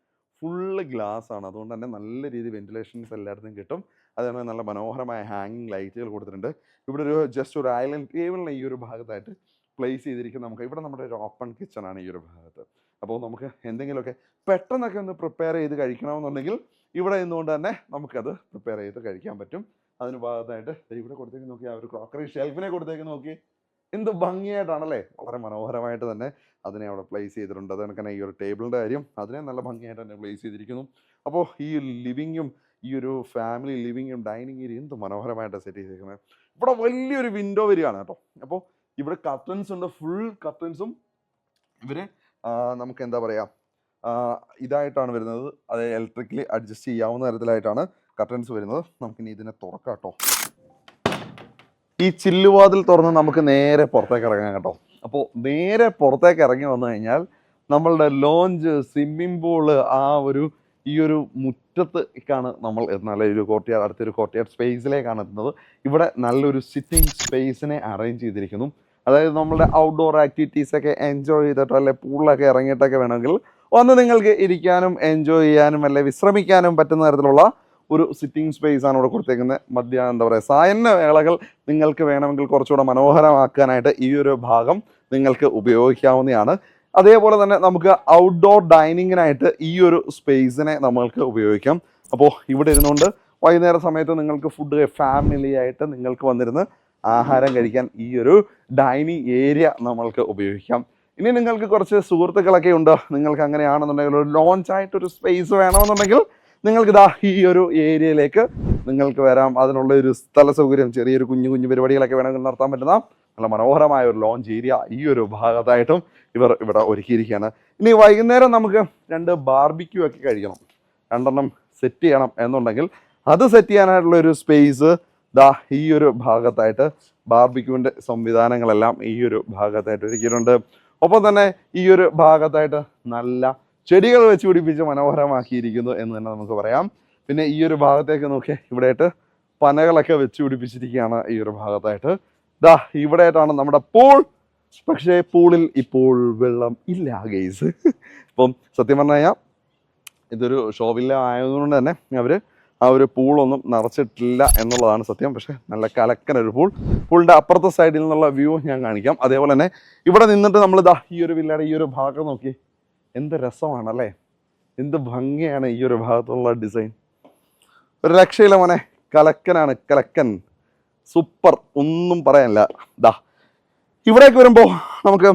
ഫുള്ള് ഗ്ലാസ് ആണ്. അതുകൊണ്ട് തന്നെ നല്ല രീതിയിൽ വെന്റിലേഷൻസ് എല്ലായിടത്തും കിട്ടും. അതുപോലെ നല്ല മനോഹരമായ ഹാങ്ങിങ് ലൈറ്റുകൾ കൊടുത്തിട്ടുണ്ട്. ഇവിടെ ഒരു ജസ്റ്റ് ഒരു ഐലൻഡ് ടേബിളിനെ ഈ ഒരു ഭാഗത്തായിട്ട് പ്ലേസ് ചെയ്തിരിക്കും. നമുക്ക് ഇവിടെ നമ്മുടെ ഒരു ഓപ്പൺ കിച്ചണാണ് ഈ ഒരു ഭാഗത്ത്. അപ്പോൾ നമുക്ക് എന്തെങ്കിലുമൊക്കെ പെട്ടെന്നൊക്കെ ഒന്ന് പ്രിപ്പയർ ചെയ്ത് കഴിക്കണമെന്നുണ്ടെങ്കിൽ ഇവിടെ നിന്നുകൊണ്ട് തന്നെ നമുക്കത് പ്രിപ്പയർ ചെയ്ത് കഴിക്കാൻ പറ്റും. അതിന് ഭാഗത്തായിട്ട് ഇവിടെ കൊടുത്തേക്ക് നോക്കി, ആ ഒരു ക്രോക്കറി ഷെൽഫിനെ കൊടുത്തേക്ക് നോക്കി എന്ത് ഭംഗിയായിട്ടാണല്ലേ. വളരെ മനോഹരമായിട്ട് തന്നെ അതിനെ അവിടെ പ്ലേസ് ചെയ്തിട്ടുണ്ട്. അത് കണക്ക് തന്നെ ഈ ഒരു ടേബിളിൻ്റെ കാര്യം അതിനെ നല്ല ഭംഗിയായിട്ട് തന്നെ പ്ലേസ് ചെയ്തിരിക്കുന്നു. അപ്പോൾ ഈ ലിവിങ്ങും ഈ ഒരു ഫാമിലി ലിവിങ്ങും ഡൈനിങ് ഏരിയ എന്ത് മനോഹരമായിട്ട് സെറ്റ് ചെയ്തിരിക്കുന്നത്. ഇവിടെ വലിയൊരു വിൻഡോ വരികയാണ് കേട്ടോ. അപ്പോൾ ഇവിടെ കർട്ടൻസ് ഉണ്ട്, ഫുൾ കർട്ടൻസും ഇവർ നമുക്ക് എന്താ പറയുക ഇതായിട്ടാണ് വരുന്നത്. അത് ഇലക്ട്രിക്കലി അഡ്ജസ്റ്റ് ചെയ്യാവുന്ന തരത്തിലായിട്ടാണ് കർട്ടൻസ് വരുന്നത്. നമുക്കിനി ഇതിനെ തുറക്കാം കേട്ടോ. ഈ ചില്ലുവാതിൽ തുറന്ന് നമുക്ക് നേരെ പുറത്തേക്ക് ഇറങ്ങാം കേട്ടോ. അപ്പോൾ നേരെ പുറത്തേക്ക് ഇറങ്ങി വന്നു കഴിഞ്ഞാൽ നമ്മളുടെ ലോഞ്ച്, സ്വിമ്മിംഗ് പൂള്, ആ ഒരു ഈ ഒരു മുറ്റത്തേക്കാണ് നമ്മൾ നല്ലൊരു കോർട്ട്യാർഡ്, അടുത്തൊരു കോർട്ട്യാർഡ് സ്പേസിലേക്കാണ് എത്തുന്നത്. ഇവിടെ നല്ലൊരു സിറ്റിംഗ് സ്പേസിനെ അറേഞ്ച് ചെയ്തിരിക്കുന്നു. അതായത് നമ്മളുടെ ഔട്ട്ഡോർ ആക്ടിവിറ്റീസൊക്കെ എൻജോയ് ചെയ്തിട്ടോ അല്ലെ പൂളിലൊക്കെ ഇറങ്ങിയിട്ടൊക്കെ വേണമെങ്കിൽ വന്ന് നിങ്ങൾക്ക് ഇരിക്കാനും എൻജോയ് ചെയ്യാനും അല്ലെ വിശ്രമിക്കാനും പറ്റുന്ന തരത്തിലുള്ള ഒരു സിറ്റിംഗ് സ്പേസ് ആണ് ഇവിടെ കൊടുത്തേക്കുന്നത്. എന്താ പറയുക, സായന്ന വേളകൾ നിങ്ങൾക്ക് വേണമെങ്കിൽ കുറച്ചുകൂടെ മനോഹരമാക്കാനായിട്ട് ഈ ഒരു ഭാഗം നിങ്ങൾക്ക് ഉപയോഗിക്കാവുന്നതാണ്. അതേപോലെ തന്നെ നമുക്ക് ഔട്ട്ഡോർ ഡൈനിങ്ങിനായിട്ട് ഈ ഒരു സ്പേസിനെ നമ്മൾക്ക് ഉപയോഗിക്കാം. അപ്പോൾ ഇവിടെ ഇരുന്നുകൊണ്ട് വൈകുന്നേര സമയത്ത് നിങ്ങൾക്ക് ഫുഡ് ഫാമിലി ആയിട്ട് നിങ്ങൾക്ക് വന്നിരുന്ന് ആഹാരം കഴിക്കാൻ ഈ ഒരു ഡൈനിങ് ഏരിയ നമ്മൾക്ക് ഉപയോഗിക്കാം. ഇനി നിങ്ങൾക്ക് കുറച്ച് സുഹൃത്തുക്കളൊക്കെ ഉണ്ട്, നിങ്ങൾക്ക് അങ്ങനെയാണെന്നുണ്ടെങ്കിൽ ഒരു ലോഞ്ചായിട്ടൊരു സ്പേസ് വേണമെന്നുണ്ടെങ്കിൽ നിങ്ങൾക്ക് ഇതാ ഈ ഒരു ഏരിയയിലേക്ക് നിങ്ങൾക്ക് വരാം. അതിനുള്ള ഒരു സ്ഥല സൗകര്യം, ചെറിയൊരു കുഞ്ഞു കുഞ്ഞു പരിപാടികളൊക്കെ വേണമെങ്കിൽ നടത്താൻ പറ്റുന്ന നല്ല മനോഹരമായ ഒരു ലോഞ്ച് ഏരിയ ഈ ഒരു ഭാഗത്തായിട്ടും ഇവർ ഇവിടെ ഒരുക്കിയിരിക്കുകയാണ്. ഇനി വൈകുന്നേരം നമുക്ക് 2 ബാർബിക്യൂ ഒക്കെ കഴിക്കണം, 2 സെറ്റ് ചെയ്യണം എന്നുണ്ടെങ്കിൽ അത് സെറ്റ് ചെയ്യാനായിട്ടുള്ള ഒരു സ്പേസ് ദാ ഈ ഒരു ഭാഗത്തായിട്ട് ബാർബിക്യൂവിൻ്റെ സംവിധാനങ്ങളെല്ലാം ഈ ഒരു ഭാഗത്തായിട്ട് ഒരുക്കിയിട്ടുണ്ട്. ഒപ്പം തന്നെ ഈ ഒരു ഭാഗത്തായിട്ട് നല്ല ചെടികൾ വെച്ച് പിടിപ്പിച്ച് മനോഹരമാക്കിയിരിക്കുന്നു എന്ന് തന്നെ നമുക്ക് പറയാം. പിന്നെ ഈ ഒരു ഭാഗത്തേക്ക് നോക്കിയാൽ ഇവിടെയായിട്ട് പനകളൊക്കെ വെച്ച് പിടിപ്പിച്ചിരിക്കുകയാണ്. ഈ ഒരു ഭാഗത്തായിട്ട് ദാ ഇവിടെയായിട്ടാണ് നമ്മുടെ പൂൾ. പക്ഷേ പൂളിൽ ഇപ്പോൾ വെള്ളം ഇല്ല ഗെയ്സ്. ഇപ്പം സത്യം പറഞ്ഞു കഴിഞ്ഞാൽ ഇതൊരു ഷോവില്ല ആയതുകൊണ്ട് തന്നെ അവർ ആ ഒരു പൂളൊന്നും നിറച്ചിട്ടില്ല എന്നുള്ളതാണ് സത്യം. പക്ഷേ നല്ല കലക്കനൊരു പൂളിൻ്റെ അപ്പുറത്തെ സൈഡിൽ നിന്നുള്ള വ്യൂ ഞാൻ കാണിക്കാം. അതേപോലെ തന്നെ ഇവിടെ നിന്നിട്ട് നമ്മൾ ദാ ഈ ഒരു വില്ലയുടെ ഈ ഒരു ഭാഗം നോക്കി, എന്ത് രസമാണല്ലേ, എന്ത് ഭംഗിയാണ് ഈ ഒരു ഭാഗത്തുള്ള ഡിസൈൻ. ഒരു രക്ഷയില്ല മോനെ, കലക്കനാണ്, കലക്കൻ, സൂപ്പർ, ഒന്നും പറയാനില്ല. ദാ ഇവിടേക്ക് വരുമ്പോൾ നമുക്ക്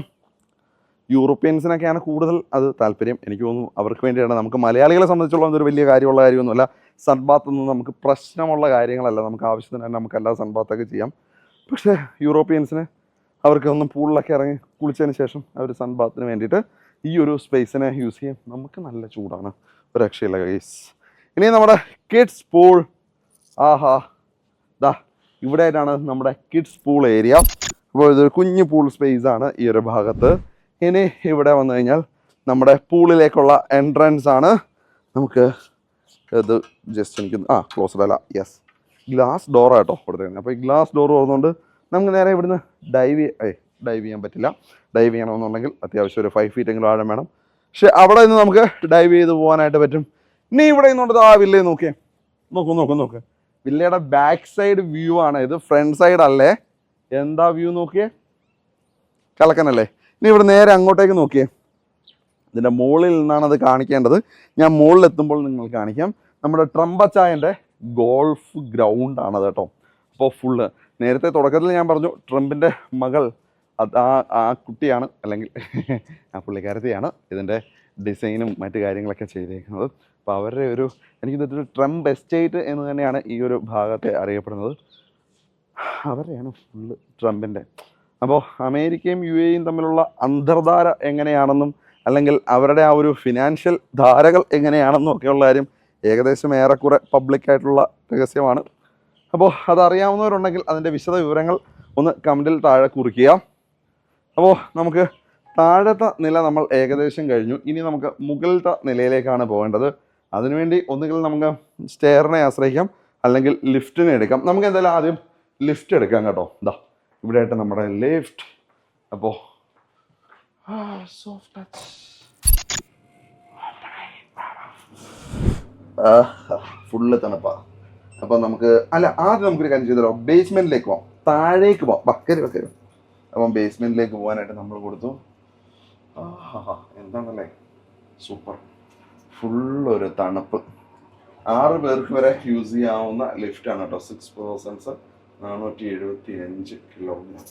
യൂറോപ്യൻസിനൊക്കെയാണ് കൂടുതൽ അത് താല്പര്യം. എനിക്ക് തോന്നുന്നു അവർക്ക് വേണ്ടിയാണ്. നമുക്ക് മലയാളികളെ സംബന്ധിച്ചുള്ള ഒരു വലിയ കാര്യമുള്ള കാര്യമൊന്നുമല്ല. സൺബാത്തൊന്നും നമുക്ക് പ്രശ്നമുള്ള കാര്യങ്ങളല്ല, നമുക്ക് ആവശ്യത്തിന് തന്നെ നമുക്ക് എല്ലാ സൺബാത്തൊക്കെ ചെയ്യാം. പക്ഷേ യൂറോപ്യൻസിന് അവർക്ക് ഒന്നും പൂളിലൊക്കെ ഇറങ്ങി കുളിച്ചതിന് ശേഷം അവർ സൺബാത്തിന് വേണ്ടിയിട്ട് ഈ ഒരു സ്പേസിനെ യൂസ് ചെയ്യാം. നമുക്ക് നല്ല ചൂടാണ്, ഒരു രക്ഷയില്ല ഗൈസ്. ഇനി നമ്മുടെ കിഡ്സ് പൂൾ, ആഹാ ദാ ഇവിടെ ആയിട്ടാണ് നമ്മുടെ കിഡ്സ് പൂൾ ഏരിയ. അപ്പോൾ ഇതൊരു കുഞ്ഞു പൂൾ സ്പേസ് ആണ് ഈ ഒരു ഭാഗത്ത്. ഇനി ഇവിടെ വന്നു കഴിഞ്ഞാൽ നമ്മുടെ പൂളിലേക്കുള്ള എൻട്രൻസ് ആണ്. നമുക്ക് ഇത് ജസ്റ്റ് എനിക്ക് ക്ലോസ്ഡ് അല്ല, യെസ്, ഗ്ലാസ് ഡോറാട്ടോ കൊടുത്തേക്കുന്നത്. അപ്പോൾ ഈ ഗ്ലാസ് ഡോർ തുറന്നുകൊണ്ട് നമുക്ക് നേരെ ഇവിടുന്ന് ഡൈവ് ചെയ്യാൻ പറ്റില്ല. ഡൈവ് ചെയ്യണമെന്നുണ്ടെങ്കിൽ അത്യാവശ്യം ഒരു 5 feet എങ്കിലും ആഴം വേണം. പക്ഷെ അവിടെ നിന്ന് നമുക്ക് ഡൈവ് ചെയ്ത് പോകാനായിട്ട് പറ്റും. ഇനി ഇവിടെ നിന്നുകൊണ്ട് ആ വില്ലയെ നോക്കിയേ, നോക്ക് വില്ലയുടെ ബാക്ക് സൈഡ് വ്യൂ ആണ് ഇത്, ഫ്രണ്ട് സൈഡ് അല്ലേ. എന്താ വ്യൂ നോക്കിയേ, കലക്കനല്ലേ. ഇനി ഇവിടെ നേരെ അങ്ങോട്ടേക്ക് നോക്കിയേ, ഇതിൻ്റെ മുകളിൽ നിന്നാണ് അത് കാണിക്കേണ്ടത്. ഞാൻ മുകളിലെത്തുമ്പോൾ നിങ്ങൾ കാണിക്കാം. നമ്മുടെ ട്രംപച്ചായൻ്റെ ഗോൾഫ് ഗ്രൗണ്ടാണത് കേട്ടോ. അപ്പോൾ ഫുള്ള് നേരത്തെ തുടക്കത്തിൽ ഞാൻ പറഞ്ഞു ട്രംപിൻ്റെ മകൾ അത് ആ കുട്ടിയാണ്, അല്ലെങ്കിൽ ആ പുള്ളിക്കാരത്തെയാണ് ഇതിൻ്റെ ഡിസൈനും മറ്റു കാര്യങ്ങളൊക്കെ ചെയ്തേക്കുന്നത്. അപ്പോൾ അവരുടെ ഒരു എനിക്ക് തോന്നുന്നു ട്രംപ് എസ്റ്റേറ്റ് എന്ന് തന്നെയാണ് ഈ ഒരു ഭാഗത്തെ അറിയപ്പെടുന്നത്. അവരെയാണ് ഫുള്ള് ട്രംപിൻ്റെ. അപ്പോൾ അമേരിക്കയും UAEയും തമ്മിലുള്ള അന്തർധാര എങ്ങനെയാണെന്നും അല്ലെങ്കിൽ അവരുടെ ആ ഒരു ഫിനാൻഷ്യൽ ധാരകൾ എങ്ങനെയാണെന്നും ഒക്കെയുള്ള കാര്യം ഏകദേശം ഏറെക്കുറെ പബ്ലിക്കായിട്ടുള്ള രഹസ്യമാണ്. അപ്പോൾ അതറിയാവുന്നവരുണ്ടെങ്കിൽ അതിൻ്റെ വിശദ വിവരങ്ങൾ ഒന്ന് കമൻറ്റിൽ താഴെ കുറിക്കുക. അപ്പോൾ നമുക്ക് താഴത്തെ നില നമ്മൾ ഏകദേശം കഴിഞ്ഞു. ഇനി നമുക്ക് മുകളിലത്തെ നിലയിലേക്കാണ് പോകേണ്ടത്. അതിനുവേണ്ടി ഒന്നുകിൽ നമുക്ക് സ്റ്റെയറിനെ ആശ്രയിക്കാം, അല്ലെങ്കിൽ ലിഫ്റ്റിനെ എടുക്കാം. നമുക്ക് എന്തായാലും ആദ്യം ലിഫ്റ്റ് എടുക്കാം കേട്ടോ. ഇതാ ഇവിടെ ആയിട്ട് നമ്മുടെ ലിഫ്റ്റ്. അപ്പോൾ സോഫ്റ്റ് ടച്ച്, ഫുള്ള് തണുപ്പാ. അപ്പോൾ നമുക്ക് ആദ്യം നമുക്കൊരു കാര്യം ചെയ്തല്ലോ, ബേസ്മെൻറ്റിലേക്ക് പോകാം, താഴേക്ക് പോകാം. കയറി. അപ്പം ബേസ്മെൻറ്റിലേക്ക് പോകാനായിട്ട് നമ്മൾ കൊടുത്തു. എന്താണല്ലേ, സൂപ്പർ, ഫുള്ളൊരു തണുപ്പ്. 6 പേർക്ക് വരെ യൂസ് ചെയ്യാവുന്ന ലിഫ്റ്റാണ് കേട്ടോ. 6 persons, 475 kilogram.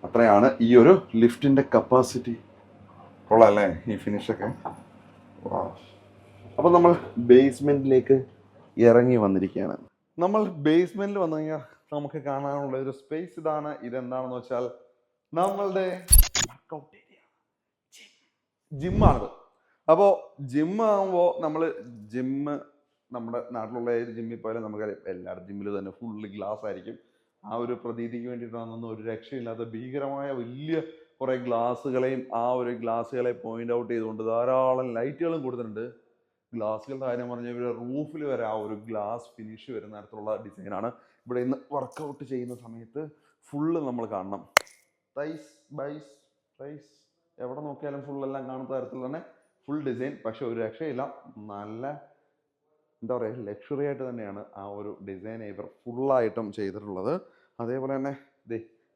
അത്രയാണ് ഈ ഒരു ലിഫ്റ്റിൻ്റെ കപ്പാസിറ്റി. കൊള്ളാമല്ലേ ഈ ഫിനിഷൊക്കെ. അപ്പോൾ നമ്മൾ ബേസ്മെൻറ്റിലേക്ക് ഇറങ്ങി വന്നിരിക്കുകയാണ്. നമ്മൾ ബേസ്മെൻറ്റിൽ വന്നു കഴിഞ്ഞാൽ നമുക്ക് കാണാനുള്ള ഒരു സ്പേസ് ഇതാണ്. ഇതെന്താണെന്ന് വെച്ചാൽ നമ്മളുടെ വർക്കൗട്ട് ഏരിയ, ജിമ്മാണിത്. അപ്പോൾ ജിമ്മാകുമ്പോൾ നമ്മുടെ നാട്ടിലുള്ള ഏത് ജിമ്മിൽ പോയാലും നമുക്കറിയാം എല്ലാവരും ജിമ്മിൽ തന്നെ ഫുള്ള് ഗ്ലാസ് ആയിരിക്കും. ആ ഒരു പ്രതീതിക്ക് വേണ്ടിയിട്ടാണെന്നൊന്നും ഒരു രക്ഷയില്ലാത്ത ഭീകരമായ വലിയ കുറേ ഗ്ലാസ്സുകളെയും ആ ഒരു ഗ്ലാസ്സുകളെ പോയിന്റ് ഔട്ട് ചെയ്തുകൊണ്ട് ധാരാളം ലൈറ്റുകളും കൊടുത്തിട്ടുണ്ട്. ഗ്ലാസ്സുകളുടെ കാര്യം പറഞ്ഞാൽ ഇവരുടെ റൂഫിൽ വരെ ആ ഒരു ഗ്ലാസ് ഫിനിഷ് വരുന്ന തരത്തിലുള്ള ഡിസൈനാണ്. ഇവിടെ ഇന്ന് വർക്കൗട്ട് ചെയ്യുന്ന സമയത്ത് ഫുള്ള് നമ്മൾ കാണണം. ട്രൈസ് എവിടെ നോക്കിയാലും ഫുള്ളെല്ലാം കാണുന്ന തരത്തിൽ തന്നെ ഫുൾ ഡിസൈൻ. പക്ഷെ ഒരു രക്ഷയില്ല, നല്ല എന്താ പറയുക, ലക്ഷറി ആയിട്ട് തന്നെയാണ് ആ ഒരു ഡിസൈൻ ഇവർ ഫുള്ളായിട്ടും ചെയ്തിട്ടുള്ളത്. അതേപോലെ തന്നെ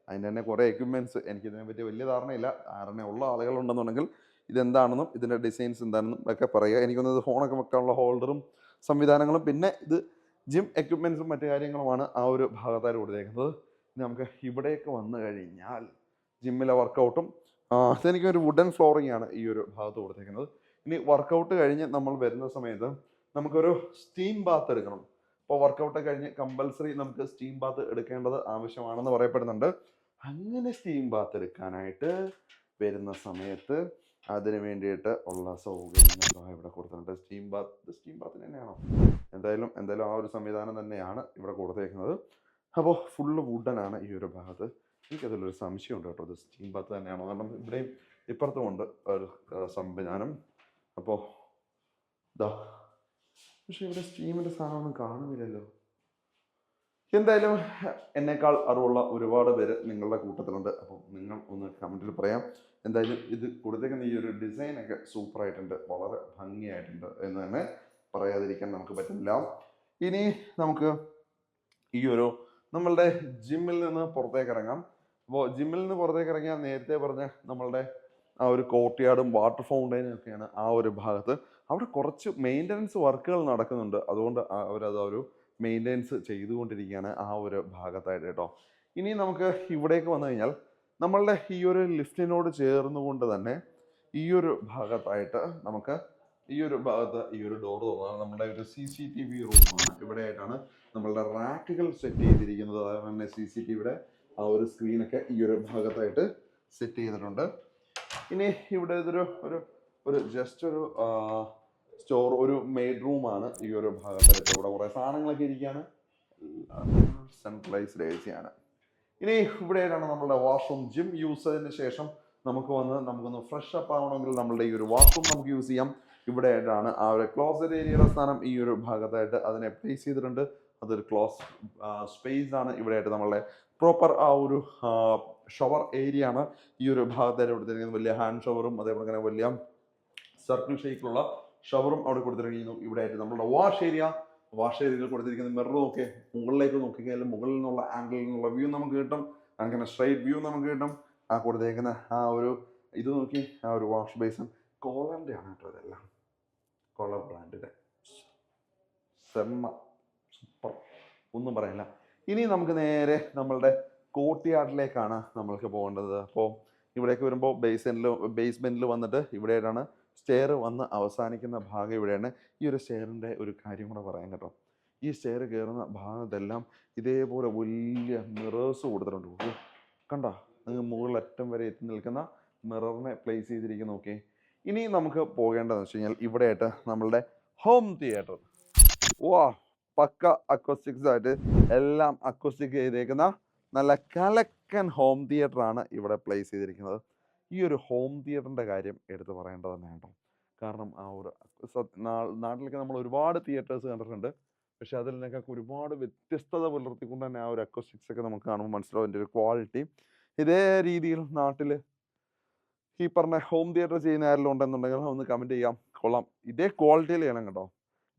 അതിൻ്റെ തന്നെ കുറേ എക്യുപ്മെൻറ്റ്സ്, എനിക്കിതിനെപ്പറ്റി വലിയ ധാരണയില്ല. ധാരണയുള്ള ആളുകളുണ്ടെന്നുണ്ടെങ്കിൽ ഇതെന്താണെന്നും ഇതിൻ്റെ ഡിസൈൻസ് എന്താണെന്നും ഒക്കെ പറയുക. എനിക്കൊന്നത് ഫോണൊക്കെ വെക്കാനുള്ള ഹോൾഡറും സംവിധാനങ്ങളും, പിന്നെ ഇത് ജിം എക്യുപ്മെൻസും മറ്റു കാര്യങ്ങളുമാണ് ആ ഒരു ഭാഗത്തായിട്ട് കൊടുത്തേക്കുന്നത്. ഇനി നമുക്ക് ഇവിടേക്ക് വന്നു കഴിഞ്ഞാൽ ജിമ്മിലെ വർക്കൗട്ടും അതെനിക്കൊരു വുഡൻ ഫ്ലോറിംഗ് ആണ് ഈ ഒരു ഭാഗത്ത് കൊടുത്തേക്കുന്നത്. ഇനി വർക്കൗട്ട് കഴിഞ്ഞ് നമ്മൾ വരുന്ന സമയത്ത് നമുക്കൊരു സ്റ്റീം ബാത്ത് എടുക്കണം. അപ്പോൾ വർക്കൗട്ട് കഴിഞ്ഞ് കമ്പൽസറി നമുക്ക് സ്റ്റീം ബാത്ത് എടുക്കേണ്ടത് ആവശ്യമാണെന്ന് പറയപ്പെടുന്നുണ്ട്. അങ്ങനെ സ്റ്റീം ബാത്ത് എടുക്കാനായിട്ട് വരുന്ന സമയത്ത് അതിന് വേണ്ടിയിട്ട് ഉള്ള സൗകര്യങ്ങൾ ഇവിടെ കൊടുത്തിട്ടുണ്ട്. സ്റ്റീം ബാത്തിന് തന്നെയാണോ? എന്തായാലും ആ ഒരു സംവിധാനം തന്നെയാണ് ഇവിടെ കൊടുത്തേക്കുന്നത്. അപ്പോൾ ഫുള്ള് വുഡനാണ് ഈ ഒരു ഭാഗത്ത്. എനിക്കതിലൊരു സംശയമുണ്ട് കേട്ടോ, അത് സ്റ്റീം ബാത്ത് തന്നെയാണോ? കാരണം ഇവിടെയും ഇപ്പുറത്തുമുണ്ട് ഒരു സംവിധാനം. അപ്പോൾ ഇതാ, പക്ഷെ ഇവിടെ സ്റ്റീമിൻ്റെ സാധനമൊന്നും കാണുന്നില്ലല്ലോ. എന്തായാലും എന്നേക്കാൾ അറിവുള്ള ഒരുപാട് പേര് നിങ്ങളുടെ കൂട്ടത്തിലുണ്ട്. അപ്പോൾ നിങ്ങൾ ഒന്ന് കമൻറ്റിൽ പറയാം. എന്തായാലും ഇത് കൊടുത്തേക്കുന്ന ഈ ഒരു ഡിസൈനൊക്കെ സൂപ്പറായിട്ടുണ്ട്, വളരെ ഭംഗിയായിട്ടുണ്ട് എന്ന് തന്നെ പറയാതിരിക്കാൻ നമുക്ക് പറ്റില്ല. ഇനി നമുക്ക് ഈ ഒരു നമ്മളുടെ ജിമ്മിൽ നിന്ന് പുറത്തേക്ക് ഇറങ്ങാം. അപ്പോൾ ജിമ്മിൽ നിന്ന് പുറത്തേക്ക് ഇറങ്ങിയാൽ നേരത്തെ പറഞ്ഞ നമ്മളുടെ ആ ഒരു കോർട്ട്യാർഡും വാട്ടർ ഫൗണ്ടൈനും ഒക്കെയാണ് ആ ഒരു ഭാഗത്ത്. അവിടെ കുറച്ച് മെയിൻ്റനൻസ് വർക്കുകൾ നടക്കുന്നുണ്ട്. അതുകൊണ്ട് അവരത് ഒരു മെയിൻ്റെനൻസ് ചെയ്തുകൊണ്ടിരിക്കുകയാണ് ആ ഒരു ഭാഗത്തായിട്ട് കേട്ടോ. ഇനി നമുക്ക് ഇവിടേക്ക് വന്നു കഴിഞ്ഞാൽ നമ്മളുടെ ഈ ഒരു ലിഫ്റ്റിനോട് ചേർന്നുകൊണ്ട് തന്നെ ഈ ഒരു ഭാഗത്തായിട്ട് നമുക്ക് ഈ ഒരു ഭാഗത്ത് ഈ ഒരു ഡോർ തുറന്നാൽ നമ്മുടെ ഒരു CCTV റൂമാണ്. ഇവിടെയായിട്ടാണ് നമ്മളുടെ റാക്കുകൾ സെറ്റ് ചെയ്തിരിക്കുന്നത്. അതുപോലെ തന്നെ CCTVയുടെ ആ ഒരു സ്ക്രീനൊക്കെ ഈ ഒരു ഭാഗത്തായിട്ട് സെറ്റ് ചെയ്തിട്ടുണ്ട്. ഇനി ഇവിടെ ഇതൊരു ഒരു ജസ്റ്റ് ഒരു സ്റ്റോർ, ഒരു മെയ്ഡ് റൂമാണ് ഈ ഒരു ഭാഗത്തായിട്ട്. ഇവിടെ കുറേ സാധനങ്ങളൊക്കെ ഇരിക്കുകയാണ്. സെൻട്രലൈസ്ഡ് AC-ആണ്. ഇനി ഇവിടെയാണ് നമ്മളുടെ വാഷ്റൂം. ജിം യൂസ് ചെയ്തതിന് ശേഷം നമുക്കൊന്ന് ഫ്രഷ് അപ്പ് ആവണമെങ്കിൽ നമ്മളുടെ ഈ ഒരു വാഷ്റൂം നമുക്ക് യൂസ് ചെയ്യാം. ഇവിടെയായിട്ടാണ് ആ ഒരു ക്ലോസറ്റ് ഏരിയയുടെ സ്ഥാനം ഈ ഒരു ഭാഗത്തായിട്ട് അതിനെ പ്ലേസ് ചെയ്തിട്ടുണ്ട്. അതൊരു ക്ലോസ് സ്പേസ് ആണ്. ഇവിടെയായിട്ട് നമ്മളുടെ പ്രോപ്പർ ആ ഒരു ഷവർ ഏരിയ ആണ് ഈ ഒരു ഭാഗത്തായിട്ട് കൊടുത്തിരിക്കുന്നത്. വലിയ ഹാൻഡ് ഷവറും അതേപോലെ തന്നെ വലിയ സർക്കിൾ ഷേപ്പിലുള്ള ഷവറും അവിടെ കൊടുത്തിരിക്കുന്നു. ഇവിടെയായിട്ട് നമ്മളുടെ വാഷ് ഏരിയയിൽ കൊടുത്തിരിക്കുന്ന മിറർ നോക്കി മുകളിലേക്ക് നോക്കിക്കഴിഞ്ഞാൽ മുകളിൽ നിന്നുള്ള ആംഗിളിൽ നിന്നുള്ള വ്യൂ നമുക്ക് കിട്ടും. അങ്ങനെ സ്ട്രൈറ്റ് വ്യൂ നമുക്ക് കിട്ടും. ആ കൊടുത്തേക്കുന്ന ആ ഒരു ഇത് നോക്കി, ആ ഒരു വാഷ് ബേസിൻ കോളറിൻ്റെ ആണ് കേട്ടോ. ഇതെല്ലാം കോളർ ബ്രാൻഡിൻ്റെ സൂപ്പർ, ഒന്നും പറയാനില്ല. ഇനി നമുക്ക് നേരെ നമ്മളുടെ കോർട്ട്യാർഡിലേക്കാണ് നമ്മൾക്ക് പോകേണ്ടത്. അപ്പോൾ ഇവിടേക്ക് വരുമ്പോൾ ബേസ്മെൻറ്റിൽ വന്നിട്ട് ഇവിടെയായിട്ടാണ് സ്റ്റെയർ വന്ന് അവസാനിക്കുന്ന ഭാഗം. ഇവിടെയാണ്. ഈ ഒരു സ്റ്റെയറിൻ്റെ ഒരു കാര്യം കൂടെ പറയാൻ കേട്ടോ. ഈ സ്റ്റെയർ കയറുന്ന ഭാഗത്തെല്ലാം ഇതേപോലെ വലിയ മിറേഴ്സ് കൊടുത്തിട്ടുണ്ട്. കണ്ടോ, നിങ്ങൾ മുകളിലറ്റം വരെ എത്തി നിൽക്കുന്ന മിററിനെ പ്ലേസ് ചെയ്തിരിക്കുന്നു. ഓക്കെ, ഇനി നമുക്ക് പോകേണ്ടതെന്ന് വെച്ച് കഴിഞ്ഞാൽ ഇവിടെയായിട്ട് നമ്മളുടെ ഹോം തിയേറ്റർ. വാ, പക്ക അക്കോസ്റ്റിക്സ് ആയിട്ട് എല്ലാം അക്കോസ്റ്റിക് ചെയ്തേക്കുന്ന നല്ല കലക്കൻ ഹോം തിയേറ്റർ ആണ് ഇവിടെ പ്ലേസ് ചെയ്തിരിക്കുന്നത്. ഈ ഒരു ഹോം തിയേറ്ററിൻ്റെ കാര്യം എടുത്ത് പറയേണ്ടത് തന്നെ കേട്ടോ. കാരണം ആ ഒരു നാട്ടിലൊക്കെ നമ്മൾ ഒരുപാട് തിയേറ്റേഴ്സ് കണ്ടിട്ടുണ്ട്. പക്ഷെ അതിൽ നിന്നൊക്കെ ഒരുപാട് വ്യത്യസ്തത പുലർത്തിക്കൊണ്ട് തന്നെ ആ ഒരു അക്കോസ്റ്റിക്സ് ഒക്കെ നമുക്ക് കാണുമ്പോൾ മനസ്സിലാവും അതിൻ്റെ ഒരു ക്വാളിറ്റി. ഇതേ രീതിയിൽ നാട്ടിൽ ഈ പറഞ്ഞ ഹോം തിയേറ്റർ ചെയ്യുന്ന ആരെങ്കിലും ഉണ്ടെന്നുണ്ടെങ്കിൽ ഒന്ന് കമൻറ്റ് ചെയ്യാം. കൊള്ളാം, ഇതേ ക്വാളിറ്റിയിൽ ചെയ്യണം കേട്ടോ.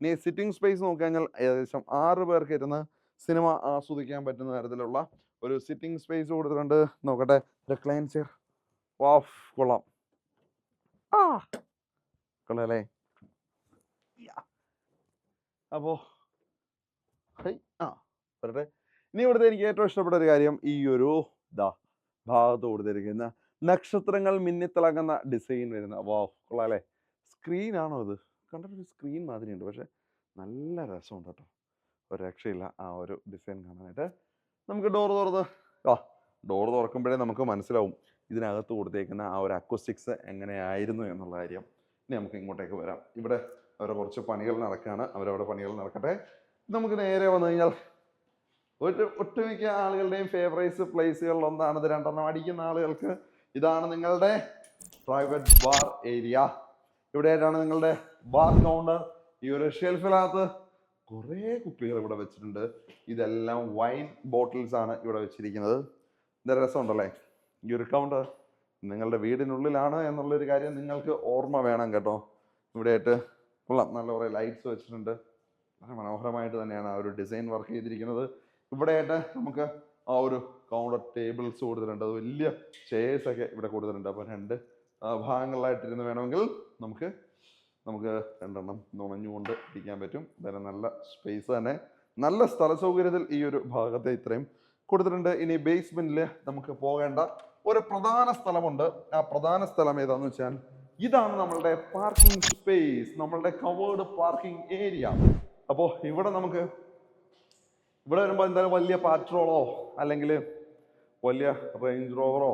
ഇനി സിറ്റിംഗ് സ്പേസ് നോക്കിക്കഴിഞ്ഞാൽ ഏകദേശം 6 പേർക്ക് ഇരുന്ന് സിനിമ ആസ്വദിക്കാൻ പറ്റുന്ന തരത്തിലുള്ള ഒരു സിറ്റിംഗ് സ്പേസ് കൊടുത്തിട്ടുണ്ട്. നോക്കട്ടെ, റിക്ലൈൻ ചെയർ. വാഫ്, കൊള്ളാം. കൊള്ളാല്ലേ? അപ്പോൾ വരട്ടെ. ഇനി ഇവിടുത്തെ എനിക്ക് ഏറ്റവും ഇഷ്ടപ്പെട്ട ഒരു കാര്യം ഈ ഒരു ഭാഗത്ത് കൊടുത്തിരിക്കുന്ന നക്ഷത്രങ്ങൾ മിന്നിത്തിളങ്ങുന്ന ഡിസൈൻ വരുന്ന. വാഫ്, കൊള്ളാല്ലേ? സ്ക്രീനാണോ അത്? കണ്ടിട്ടൊരു സ്ക്രീൻ മാതിരിയുണ്ട്, പക്ഷെ നല്ല രസമുണ്ട് കേട്ടോ. ഒരു രക്ഷയില്ല ആ ഒരു ഡിസൈൻ കാണാനായിട്ട്. നമുക്ക് ഡോർ തുറക്കുമ്പോഴേ നമുക്ക് മനസ്സിലാവും ഇതിനകത്ത് കൊടുത്തേക്കുന്ന ആ ഒരു അക്കോസ്റ്റിക്സ് എങ്ങനെയായിരുന്നു എന്നുള്ള കാര്യം. ഇനി നമുക്ക് ഇങ്ങോട്ടേക്ക് വരാം. ഇവിടെ അവരെ കുറച്ച് പണികൾ നടക്കുകയാണ്. അവരവിടെ പണികൾ നടക്കട്ടെ. നമുക്ക് നേരെ വന്നു കഴിഞ്ഞാൽ ഒട്ടുമിക്ക ആളുകളുടെയും ഫേവറേറ്റ് പ്ലേസുകളിൽ ഒന്നാണ് ഇത്. 2 അടിക്കുന്ന ആളുകൾക്ക് ഇതാണ് നിങ്ങളുടെ പ്രൈവറ്റ് ബാർ ഏരിയ. ഇവിടെയായിട്ടാണ് നിങ്ങളുടെ ബാർ കൗണ്ടർ. ഈ ഒരു ഷെൽഫിനകത്ത് കുറേ കുപ്പികൾ ഇവിടെ വെച്ചിട്ടുണ്ട്. ഇതെല്ലാം വൈൻ ബോട്ടിൽസ് ആണ് ഇവിടെ വെച്ചിരിക്കുന്നത്. എന്താ രസമുണ്ടല്ലേ? ഈ ഒരു കൗണ്ടർ നിങ്ങളുടെ വീടിനുള്ളിലാണ് എന്നുള്ളൊരു കാര്യം നിങ്ങൾക്ക് ഓർമ്മ വേണം കേട്ടോ. ഇവിടെയായിട്ട് കൊള്ളാം, നല്ല കുറേ ലൈറ്റ്സ് വെച്ചിട്ടുണ്ട്. വളരെ മനോഹരമായിട്ട് തന്നെയാണ് ആ ഒരു ഡിസൈൻ വർക്ക് ചെയ്തിരിക്കുന്നത്. ഇവിടെയായിട്ട് നമുക്ക് ആ ഒരു കൗണ്ടർ ടേബിൾസ് കൊടുത്തിട്ടുണ്ട്. അത് വലിയ ചെയർസൊക്കെ ഇവിടെ കൊടുത്തിട്ടുണ്ട്. അപ്പോൾ 2 ഭാഗങ്ങളിലായിട്ടിരുന്ന് വേണമെങ്കിൽ നമുക്ക് 2 നുണഞ്ഞുകൊണ്ട് ഇരിക്കാൻ പറ്റും. വളരെ നല്ല സ്പേസ് തന്നെ. നല്ല സ്ഥല സൗകര്യത്തിൽ ഈ ഒരു ഭാഗത്തെ ഇത്രയും കൊടുത്തിട്ടുണ്ട്. ഇനി ബേസ്മെന്റിൽ നമുക്ക് പോകേണ്ട ഒരു പ്രധാന സ്ഥലമുണ്ട്. ആ പ്രധാന സ്ഥലം ഏതാന്ന് വെച്ചാൽ ഇതാണ് നമ്മളുടെ പാർക്കിംഗ് സ്പേസ്, നമ്മളുടെ കവേർഡ് പാർക്കിംഗ് ഏരിയ. അപ്പോൾ ഇവിടെ വരുമ്പോൾ എന്തായാലും വലിയ പാട്രോളോ അല്ലെങ്കിൽ വലിയ റേഞ്ച് റോവറോ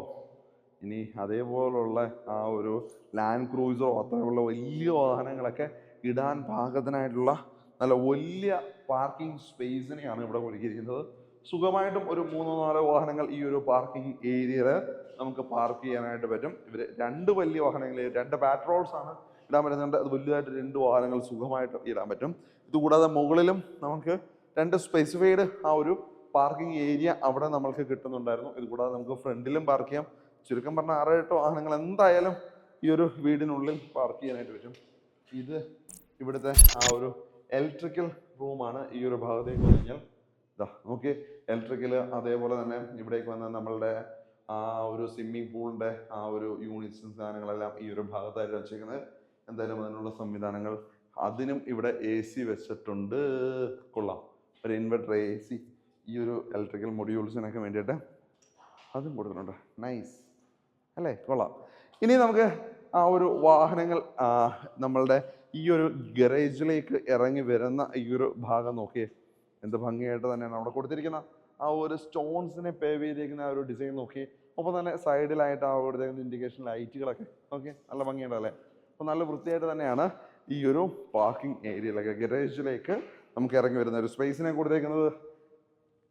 ഇനി അതേപോലുള്ള ആ ഒരു ലാൻഡ് ക്രൂസറോ അത്തരമുള്ള വലിയ വാഹനങ്ങളൊക്കെ ഇടാൻ പാകത്തിനായിട്ടുള്ള നല്ല വലിയ പാർക്കിംഗ് സ്പേസിനെയാണ് ഇവിടെ ഒരുക്കിയിരിക്കുന്നത്. സുഖമായിട്ടും ഒരു 3-4 വാഹനങ്ങൾ ഈ ഒരു പാർക്കിംഗ് ഏരിയയിൽ നമുക്ക് പാർക്ക് ചെയ്യാനായിട്ട് പറ്റും. ഇവർ 2 വലിയ വാഹനങ്ങൾ, 2 പാട്രോൾസ് ആണ് ഇടാൻ പറ്റുന്നുണ്ട്. അത് വലുതായിട്ട് 2 വാഹനങ്ങൾ സുഖമായിട്ട് ഇടാൻ പറ്റും. ഇതുകൂടാതെ മുകളിലും നമുക്ക് 2 സ്പെസിഫൈഡ് ആ ഒരു പാർക്കിംഗ് ഏരിയ അവിടെ നമ്മൾക്ക് കിട്ടുന്നുണ്ടായിരുന്നു. ഇതുകൂടാതെ നമുക്ക് ഫ്രണ്ടിലും പാർക്ക് ചെയ്യാം. ചുരുക്കം പറഞ്ഞാൽ 6-8 വാഹനങ്ങൾ എന്തായാലും ഈ ഒരു വീടിനുള്ളിൽ പാർക്ക് ചെയ്യാനായിട്ട് പറ്റും. ഇത് ഇവിടുത്തെ ആ ഒരു ഇലക്ട്രിക്കൽ റൂമാണ്. ഈ ഒരു ഭാഗത്തേക്ക് വന്നു കഴിഞ്ഞാൽ നോക്കി ഇലക്ട്രിക്കൽ, അതേപോലെ തന്നെ ഇവിടേക്ക് വന്ന നമ്മളുടെ ആ ഒരു സ്വിമ്മിംഗ് പൂളിന്റെ ആ ഒരു യൂണിറ്റ്സും സാധനങ്ങളെല്ലാം ഈ ഒരു ഭാഗത്തായിട്ട് വെച്ചേക്കുന്നത്. എന്തായാലും അതിനുള്ള സംവിധാനങ്ങൾ, അതിനും ഇവിടെ AC വെച്ചിട്ടുണ്ട്. കൊള്ളാം, ഒരു ഇൻവെർട്ടർ AC ഈ ഒരു ഇലക്ട്രിക്കൽ മൊഡ്യൂൾസിനൊക്കെ വേണ്ടിയിട്ട് അതും കൊടുത്തിട്ടുണ്ട്. നൈസ് അല്ലേ, കൊള്ളാം. ഇനി നമുക്ക് ആ ഒരു വാഹനങ്ങൾ നമ്മളുടെ ഈ ഒരു ഗറേജിലേക്ക് ഇറങ്ങി വരുന്ന ഈ ഒരു ഭാഗം നോക്കിയേ, എന്ത് ഭംഗിയായിട്ട് തന്നെയാണ് അവിടെ കൊടുത്തിരിക്കുന്ന ആ ഒരു സ്റ്റോൺസിനെ പേവ് ചെയ്തേക്കുന്ന ആ ഒരു ഡിസൈൻ നോക്കി. അപ്പോൾ തന്നെ സൈഡിലായിട്ട് ആ കൊടുത്തേക്കുന്ന ഇൻഡിക്കേഷൻ ലൈറ്റുകളൊക്കെ ഓക്കെ, നല്ല ഭംഗിയുണ്ടല്ലേ. അപ്പോൾ നല്ല വൃത്തിയായിട്ട് തന്നെയാണ് ഈ ഒരു പാർക്കിംഗ് ഏരിയയിലൊക്കെ ഗറേജിലേക്ക് നമുക്ക് ഇറങ്ങി വരുന്ന ഒരു സ്പേസിനെ കൊടുത്തേക്കുന്നത്.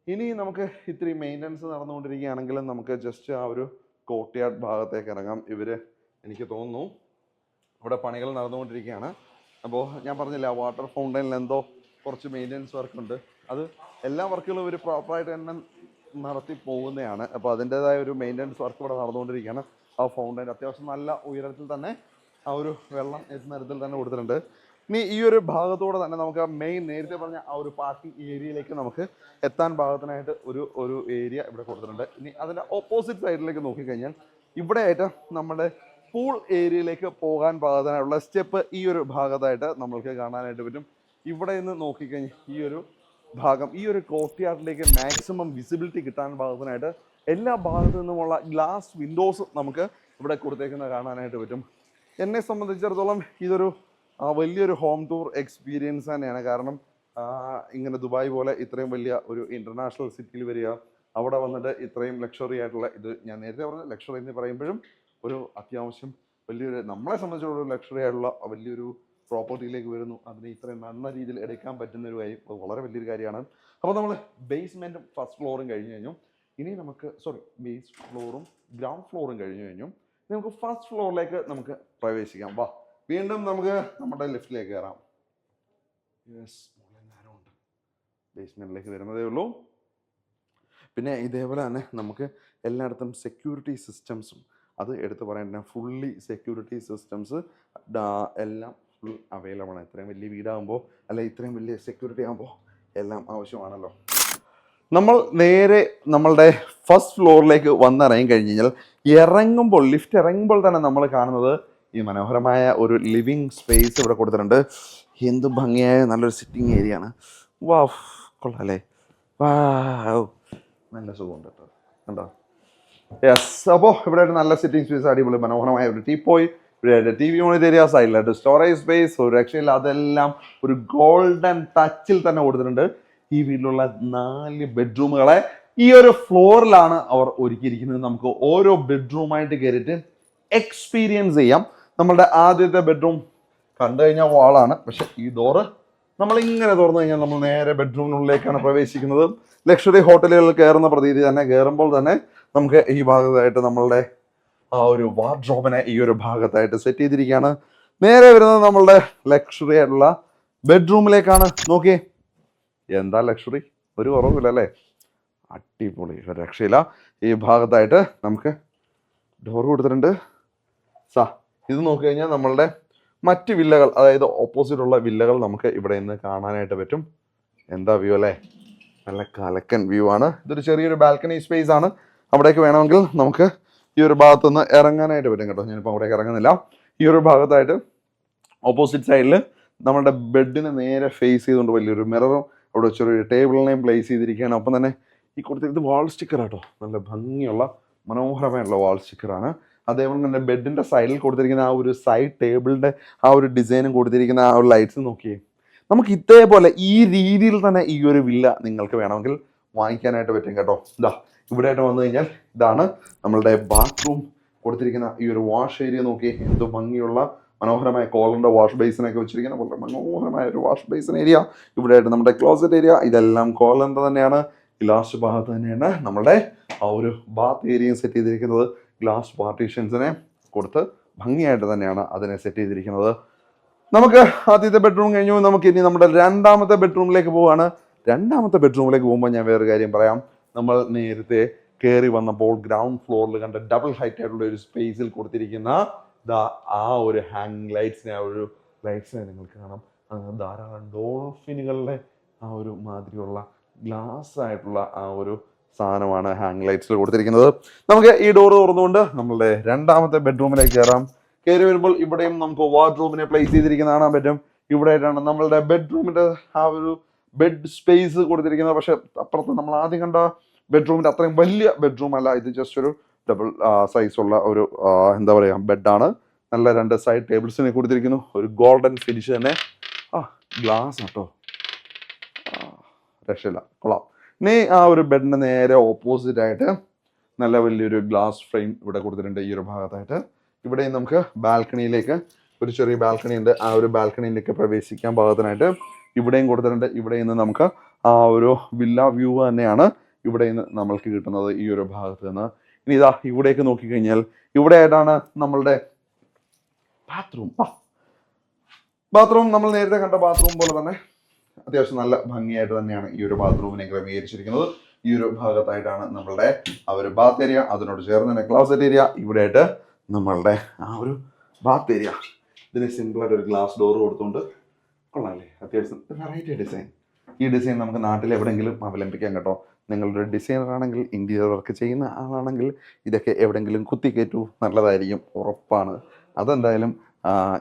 ഇനി നമുക്ക് ഇത്തിരി മെയിൻ്റനൻസ് നടന്നുകൊണ്ടിരിക്കുകയാണെങ്കിലും നമുക്ക് ജസ്റ്റ് ആ ഒരു കോർട്ട്യാർഡ് ഭാഗത്തേക്ക് ഇറങ്ങാം. എനിക്ക് തോന്നുന്നു ഇവിടെ പണികൾ നടന്നുകൊണ്ടിരിക്കുകയാണ്. അപ്പോൾ ഞാൻ പറഞ്ഞില്ല, വാട്ടർ ഫൗണ്ടൈനിൽ എന്തോ കുറച്ച് മെയിൻ്റനൻസ് വർക്കുണ്ട്. അത് എല്ലാ വർക്കുകളും ഇവർ പ്രോപ്പറായിട്ട് തന്നെ നടത്തി പോകുന്നതാണ്. അപ്പോൾ അതിൻ്റെതായ ഒരു മെയിൻ്റനൻസ് വർക്ക് ഇവിടെ നടന്നുകൊണ്ടിരിക്കുകയാണ്. ആ ഫൗണ്ടൈൻ അത്യാവശ്യം നല്ല ഉയരത്തിൽ തന്നെ ആ ഒരു വെള്ളം എത്തുന്ന തരത്തിൽ തന്നെ കൊടുത്തിട്ടുണ്ട്. ഇനി ഈ ഒരു ഭാഗത്തൂടെ തന്നെ നമുക്ക് നേരത്തെ പറഞ്ഞ ആ ഒരു പാർക്കിംഗ് ഏരിയയിലേക്ക് നമുക്ക് എത്താൻ ഭാഗത്തിനായിട്ട് ഒരു ഏരിയ ഇവിടെ കൊടുത്തിട്ടുണ്ട്. ഇനി അതിൻ്റെ ഓപ്പോസിറ്റ് സൈഡിലേക്ക് നോക്കിക്കഴിഞ്ഞാൽ ഇവിടെ ആയിട്ട് നമ്മുടെ പൂൾ ഏരിയയിലേക്ക് പോകാൻ പാകത്തിനായിട്ടുള്ള സ്റ്റെപ്പ് ഈ ഒരു ഭാഗത്തായിട്ട് നമ്മൾക്ക് കാണാനായിട്ട് പറ്റും. ഇവിടെ നിന്ന് നോക്കിക്കഴിഞ്ഞാൽ ഈ ഒരു ഭാഗം, ഈ ഒരു കോർട്ട്യാർഡിലേക്ക് മാക്സിമം വിസിബിലിറ്റി കിട്ടാൻ ഭാഗത്തിനായിട്ട് എല്ലാ ഭാഗത്തു നിന്നുമുള്ള ഗ്ലാസ് വിൻഡോസ് നമുക്ക് ഇവിടെ കൊടുത്തേക്കുന്നത് കാണാനായിട്ട് പറ്റും. എന്നെ സംബന്ധിച്ചിടത്തോളം ഇതൊരു വലിയൊരു ഹോം ടൂർ എക്സ്പീരിയൻസ് തന്നെയാണ്. കാരണം ഇങ്ങനെ ദുബായ് പോലെ ഇത്രയും വലിയ ഒരു ഇൻ്റർനാഷണൽ സിറ്റിയിൽ വരിക, അവിടെ വന്നിട്ട് ഇത്രയും ലക്ഷറി ആയിട്ടുള്ള, ഇത് ഞാൻ നേരത്തെ പറഞ്ഞ ലക്ഷറി എന്ന് പറയുമ്പോഴും ഒരു അത്യാവശ്യം വലിയൊരു, നമ്മളെ സംബന്ധിച്ചുള്ള ലക്ഷറി ആയിട്ടുള്ള വലിയൊരു പ്രോപ്പർട്ടിയിലേക്ക് വരുന്നു. അതിനെ ഇത്രയും നല്ല രീതിയിൽ എടുക്കാൻ പറ്റുന്ന ഒരു കാര്യം, അത് വളരെ വലിയൊരു കാര്യമാണ്. അപ്പോൾ നമ്മൾ ബേസ്മെൻറ്റും ഫസ്റ്റ് ഫ്ലോറും കഴിഞ്ഞു കഴിഞ്ഞു. ഇനി നമുക്ക് ബേസ് ഫ്ലോറും ഗ്രൗണ്ട് ഫ്ലോറും കഴിഞ്ഞു നമുക്ക് ഫസ്റ്റ് ഫ്ലോറിലേക്ക് നമുക്ക് പ്രവേശിക്കാം. വാ, വീണ്ടും നമുക്ക് നമ്മുടെ ലിഫ്റ്റിലേക്ക് കയറാം. യെസ്, നേരമുണ്ട്, ബേസ്മെൻറ്റിലേക്ക് വരുന്നതേ ഉള്ളൂ. പിന്നെ ഇതേപോലെ തന്നെ നമുക്ക് എല്ലായിടത്തും സെക്യൂരിറ്റി സിസ്റ്റംസും, അത് എടുത്ത് പറയേണ്ട ഫുള്ളി സെക്യൂരിറ്റി സിസ്റ്റംസ് എല്ലാം ഫുൾ അവൈലബിൾ ആണ്. ഇത്രയും വലിയ വീടാകുമ്പോൾ ഇത്രയും വലിയ സെക്യൂരിറ്റി ആകുമ്പോൾ എല്ലാം ആവശ്യമാണല്ലോ. നമ്മൾ നേരെ നമ്മളുടെ ഫസ്റ്റ് ഫ്ലോറിലേക്ക് വന്നിറങ്ങി കഴിഞ്ഞ് കഴിഞ്ഞാൽ ലിഫ്റ്റ് ഇറങ്ങുമ്പോൾ തന്നെ നമ്മൾ കാണുന്നത് ഈ മനോഹരമായ ഒരു ലിവിങ് സ്പേസ് ഇവിടെ കൊടുത്തിട്ടുണ്ട്. എന്ത് ഭംഗിയായ നല്ലൊരു സിറ്റിംഗ് ഏരിയ ആണ്. വാവ്, കൊള്ളാം അല്ലേ? നല്ല സുഖമുണ്ട് കേട്ടോ, കണ്ടോ? യെസ്, അപ്പോൾ ഇവിടെ ഒരു നല്ല സിറ്റിംഗ് സ്പേസ്, അടിപൊളി മനോഹരമായ ഒരു ടീപ്പോയ്, ഇവിടെ TV യൂണിറ്റ് ഏരിയ, സൈഡിലായിട്ട് സ്റ്റോറേജ് സ്പേസ്, ഒരു രക്ഷയില്ല. അതെല്ലാം ഒരു ഗോൾഡൻ ടച്ചിൽ തന്നെ കൊടുത്തിട്ടുണ്ട്. ഈ വീട്ടിലുള്ള 4 ബെഡ്റൂമുകളെ ഈ ഒരു ഫ്ലോറിലാണ് അവർ ഒരുക്കിയിരിക്കുന്നത്. നമുക്ക് ഓരോ ബെഡ്റൂമായിട്ട് കയറിയിട്ട് എക്സ്പീരിയൻസ് ചെയ്യാം. നമ്മളുടെ ആദ്യത്തെ ബെഡ്റൂം കണ്ടു കഴിഞ്ഞാൽ വാളാണ്, പക്ഷെ ഈ ഡോറ് നമ്മളിങ്ങനെ തുറന്നു കഴിഞ്ഞാൽ നമ്മൾ നേരെ ബെഡ്റൂമിനുള്ളിലേക്കാണ് പ്രവേശിക്കുന്നത്. ലക്ഷറി ഹോട്ടലുകളിൽ കയറുന്ന പ്രതീതി തന്നെ. കയറുമ്പോൾ തന്നെ നമുക്ക് ഈ ഭാഗത്തായിട്ട് നമ്മളുടെ ആ ഒരു വാർഡ്രോബിനെ ഈ ഒരു ഭാഗത്തായിട്ട് സെറ്റ് ചെയ്തിരിക്കുകയാണ്. നേരെ വരുന്നത് നമ്മളുടെ ലക്ഷറി ആയിട്ടുള്ള ബെഡ്റൂമിലേക്കാണ്. നോക്കിയേ, എന്താ ലക്ഷറി, ഒരു കുറവില്ല അല്ലേ? അടിപൊളി, ഒരു രക്ഷയില്ല. ഈ ഭാഗത്തായിട്ട് നമുക്ക് ഡോർ കൊടുത്തിട്ടുണ്ട്. ഇത് നോക്കി കഴിഞ്ഞാൽ നമ്മളുടെ മറ്റ് വില്ലകൾ, അതായത് ഓപ്പോസിറ്റ് ഉള്ള വില്ലകൾ നമുക്ക് ഇവിടെ നിന്ന് കാണാനായിട്ട് പറ്റും. എന്താ വ്യൂ അല്ലേ, നല്ല കലക്കൻ വ്യൂ ആണ്. ഇതൊരു ചെറിയൊരു ബാൽക്കണി സ്പേസ് ആണ്. അവിടേക്ക് വേണമെങ്കിൽ നമുക്ക് ഈ ഒരു ഭാഗത്തുനിന്ന് ഇറങ്ങാനായിട്ട് പറ്റും കേട്ടോ. ഞാനിപ്പോൾ അവിടേക്ക് ഇറങ്ങുന്നില്ല. ഈ ഒരു ഭാഗത്തായിട്ട് ഓപ്പോസിറ്റ് സൈഡിൽ നമ്മുടെ ബെഡിനെ നേരെ ഫേസ് ചെയ്തുകൊണ്ട് വലിയൊരു മിററും അവിടെ വെച്ചൊരു ടേബിളിനെയും പ്ലേസ് ചെയ്തിരിക്കുകയാണ്. ഒപ്പം തന്നെ ഈ കൊടുത്തിരിക്കുന്നത് വാൾ സ്റ്റിക്കർ ആട്ടോ, നല്ല ഭംഗിയുള്ള മനോഹരമായിട്ടുള്ള വാൾ സ്റ്റിക്കറാണ്. അതേപോലെ തന്നെ ബെഡിൻ്റെ സൈഡിൽ കൊടുത്തിരിക്കുന്ന ആ ഒരു സൈഡ് ടേബിളിൻ്റെ ആ ഒരു ഡിസൈനും കൊടുത്തിരിക്കുന്ന ആ ഒരു ലൈറ്റ്സ് നോക്കിയേ. നമുക്ക് ഇതേപോലെ ഈ രീതിയിൽ തന്നെ ഈ ഒരു വില്ല നിങ്ങൾക്ക് വേണമെങ്കിൽ വാങ്ങിക്കാനായിട്ട് പറ്റും കേട്ടോ. ഇതാ ഇവിടെ ആയിട്ട് വന്നു കഴിഞ്ഞാൽ ഇതാണ് നമ്മളുടെ ബാത്റൂം കൊടുത്തിരിക്കുന്ന ഈ ഒരു വാഷ് ഏരിയ നോക്കി. എന്ത് ഭംഗിയുള്ള മനോഹരമായ കോളറിൻ്റെ വാഷ് ബേസിനൊക്കെ വെച്ചിരിക്കുന്ന വളരെ മനോഹരമായ ഒരു വാഷ് ബേസിൻ ഏരിയ. ഇവിടെ ആയിട്ട് നമ്മുടെ ക്ലോസറ്റ് ഏരിയ, ഇതെല്ലാം കോളറിൻ്റെ തന്നെയാണ്. ലാസ്റ്റ് ഭാഗത്ത് തന്നെയാണ് നമ്മുടെ ആ ഒരു ബാത്ത് ഏരിയയും സെറ്റ് ചെയ്തിരിക്കുന്നത്. ഗ്ലാസ് പാർട്ടീഷൻസിനെ കൊടുത്ത് ഭംഗിയായിട്ട് തന്നെയാണ് അതിനെ സെറ്റ് ചെയ്തിരിക്കുന്നത്. നമുക്ക് ആദ്യത്തെ ബെഡ്റൂം കഴിഞ്ഞു. നമുക്ക് ഇനി നമ്മുടെ രണ്ടാമത്തെ ബെഡ്റൂമിലേക്ക് പോവുകയാണ്. രണ്ടാമത്തെ ബെഡ്റൂമിലേക്ക് പോകുമ്പോൾ ഞാൻ വേറൊരു കാര്യം പറയാം. നമ്മൾ നേരത്തെ കയറി വന്നപ്പോൾ ഗ്രൗണ്ട് ഫ്ലോറിൽ കണ്ട ഡബിൾ ഹൈറ്റ് ആയിട്ടുള്ള ഒരു സ്പേസിൽ കൊടുത്തിരിക്കുന്ന ആ ഒരു ഹാങ് ലൈറ്റ്സിനെ, ആ ഒരു ലൈറ്റ്സിനെ നിങ്ങൾക്ക് കാണാം. ധാരാളം ഡോൾഫിനുകളുടെ ആ ഒരു മാതിരിയുള്ള ഗ്ലാസ് ആയിട്ടുള്ള ആ ഒരു സാധനമാണ് ഹാങ് ലൈറ്റ്സിൽ കൊടുത്തിരിക്കുന്നത്. നമുക്ക് ഈ ഡോർ തുറന്നുകൊണ്ട് നമ്മളുടെ രണ്ടാമത്തെ ബെഡ്റൂമിലേക്ക് കയറാം. കയറി വരുമ്പോൾ ഇവിടെയും നമുക്ക് വാർഡ്രോബിനെ പ്ലേസ് ചെയ്തിരിക്കുന്നത് കാണാൻ പറ്റും. ഇവിടെ ആയിട്ടാണ് നമ്മളുടെ ബെഡ്റൂമിൻ്റെ ആ ഒരു ബെഡ് സ്പേസ് കൊടുത്തിരിക്കുന്നത്. പക്ഷെ അപ്പുറത്ത് നമ്മൾ ആദ്യം കണ്ട ബെഡ്റൂമിൻ്റെ അത്രയും വലിയ ബെഡ്റൂം അല്ല, ഇത് ജസ്റ്റ് ഒരു ഡബിൾ സൈസുള്ള ഒരു എന്താ പറയുക ബെഡാണ്. നല്ല 2 സൈഡ് ടേബിൾസിനെ കൊടുത്തിരിക്കുന്നു. ഒരു ഗോൾഡൻ ഫിനിഷ് തന്നെ. ഗ്ലാസ് കേട്ടോ, രക്ഷയില്ല, കൊള്ളാം. ഇനി ആ ഒരു ബെഡിന് നേരെ ഓപ്പോസിറ്റ് ആയിട്ട് നല്ല വലിയൊരു ഗ്ലാസ് ഫ്രെയിം ഇവിടെ കൊടുത്തിട്ടുണ്ട് ഈ ഒരു ഭാഗത്തായിട്ട്. ഇവിടെയും നമുക്ക് ബാൽക്കണിയിലേക്ക് ഒരു ചെറിയ ബാൽക്കണി ഉണ്ട്. ആ ഒരു ബാൽക്കണിയിലേക്ക് പ്രവേശിക്കാൻ പാകത്തിനായിട്ട് ഇവിടെയും കൊടുത്തിട്ടുണ്ട്. ഇവിടെ നിന്ന് നമുക്ക് ആ ഒരു വില്ല വ്യൂ തന്നെയാണ് ഇവിടെ നിന്ന് നമ്മൾക്ക് കിട്ടുന്നത് ഈ ഒരു ഭാഗത്ത് നിന്ന്. ഇനി ഇതാ ഇവിടേക്ക് നോക്കിക്കഴിഞ്ഞാൽ ഇവിടെ ആയിട്ടാണ് നമ്മളുടെ ബാത്റൂം നമ്മൾ നേരത്തെ കണ്ട ബാത്റൂം പോലെ തന്നെ അത്യാവശ്യം നല്ല ഭംഗിയായിട്ട് തന്നെയാണ് ഈ ഒരു ബാത്റൂമിനെ ക്രമീകരിച്ചിരിക്കുന്നത്. ഈ ഒരു ഭാഗത്തായിട്ടാണ് നമ്മളുടെ ആ ഒരു ബാത്ത് ഏരിയ, അതിനോട് ചേർന്ന് തന്നെ ക്ലോസറ്റ് ഏരിയ, ഇവിടെ ആയിട്ട് നമ്മളുടെ ആ ഒരു ബാത്ത് ഏരിയ. ഇതിന് സിമ്പിളായിട്ട് ഒരു ഗ്ലാസ് ഡോർ കൊടുത്തുകൊണ്ട് കൊള്ളാമല്ലേ, അത്യാവശ്യം വെറൈറ്റി ഡിസൈൻ. ഈ ഡിസൈൻ നമുക്ക് നാട്ടിൽ എവിടെയെങ്കിലും അവലംബിക്കാം കേട്ടോ. നിങ്ങളുടെ ഡിസൈനർ ആണെങ്കിൽ, ഇൻറ്റീരിയർ വർക്ക് ചെയ്യുന്ന ആളാണെങ്കിൽ ഇതൊക്കെ എവിടെയെങ്കിലും കുത്തിക്കയറ്റു, നല്ലതായിരിക്കും, ഉറപ്പാണ്. അതെന്തായാലും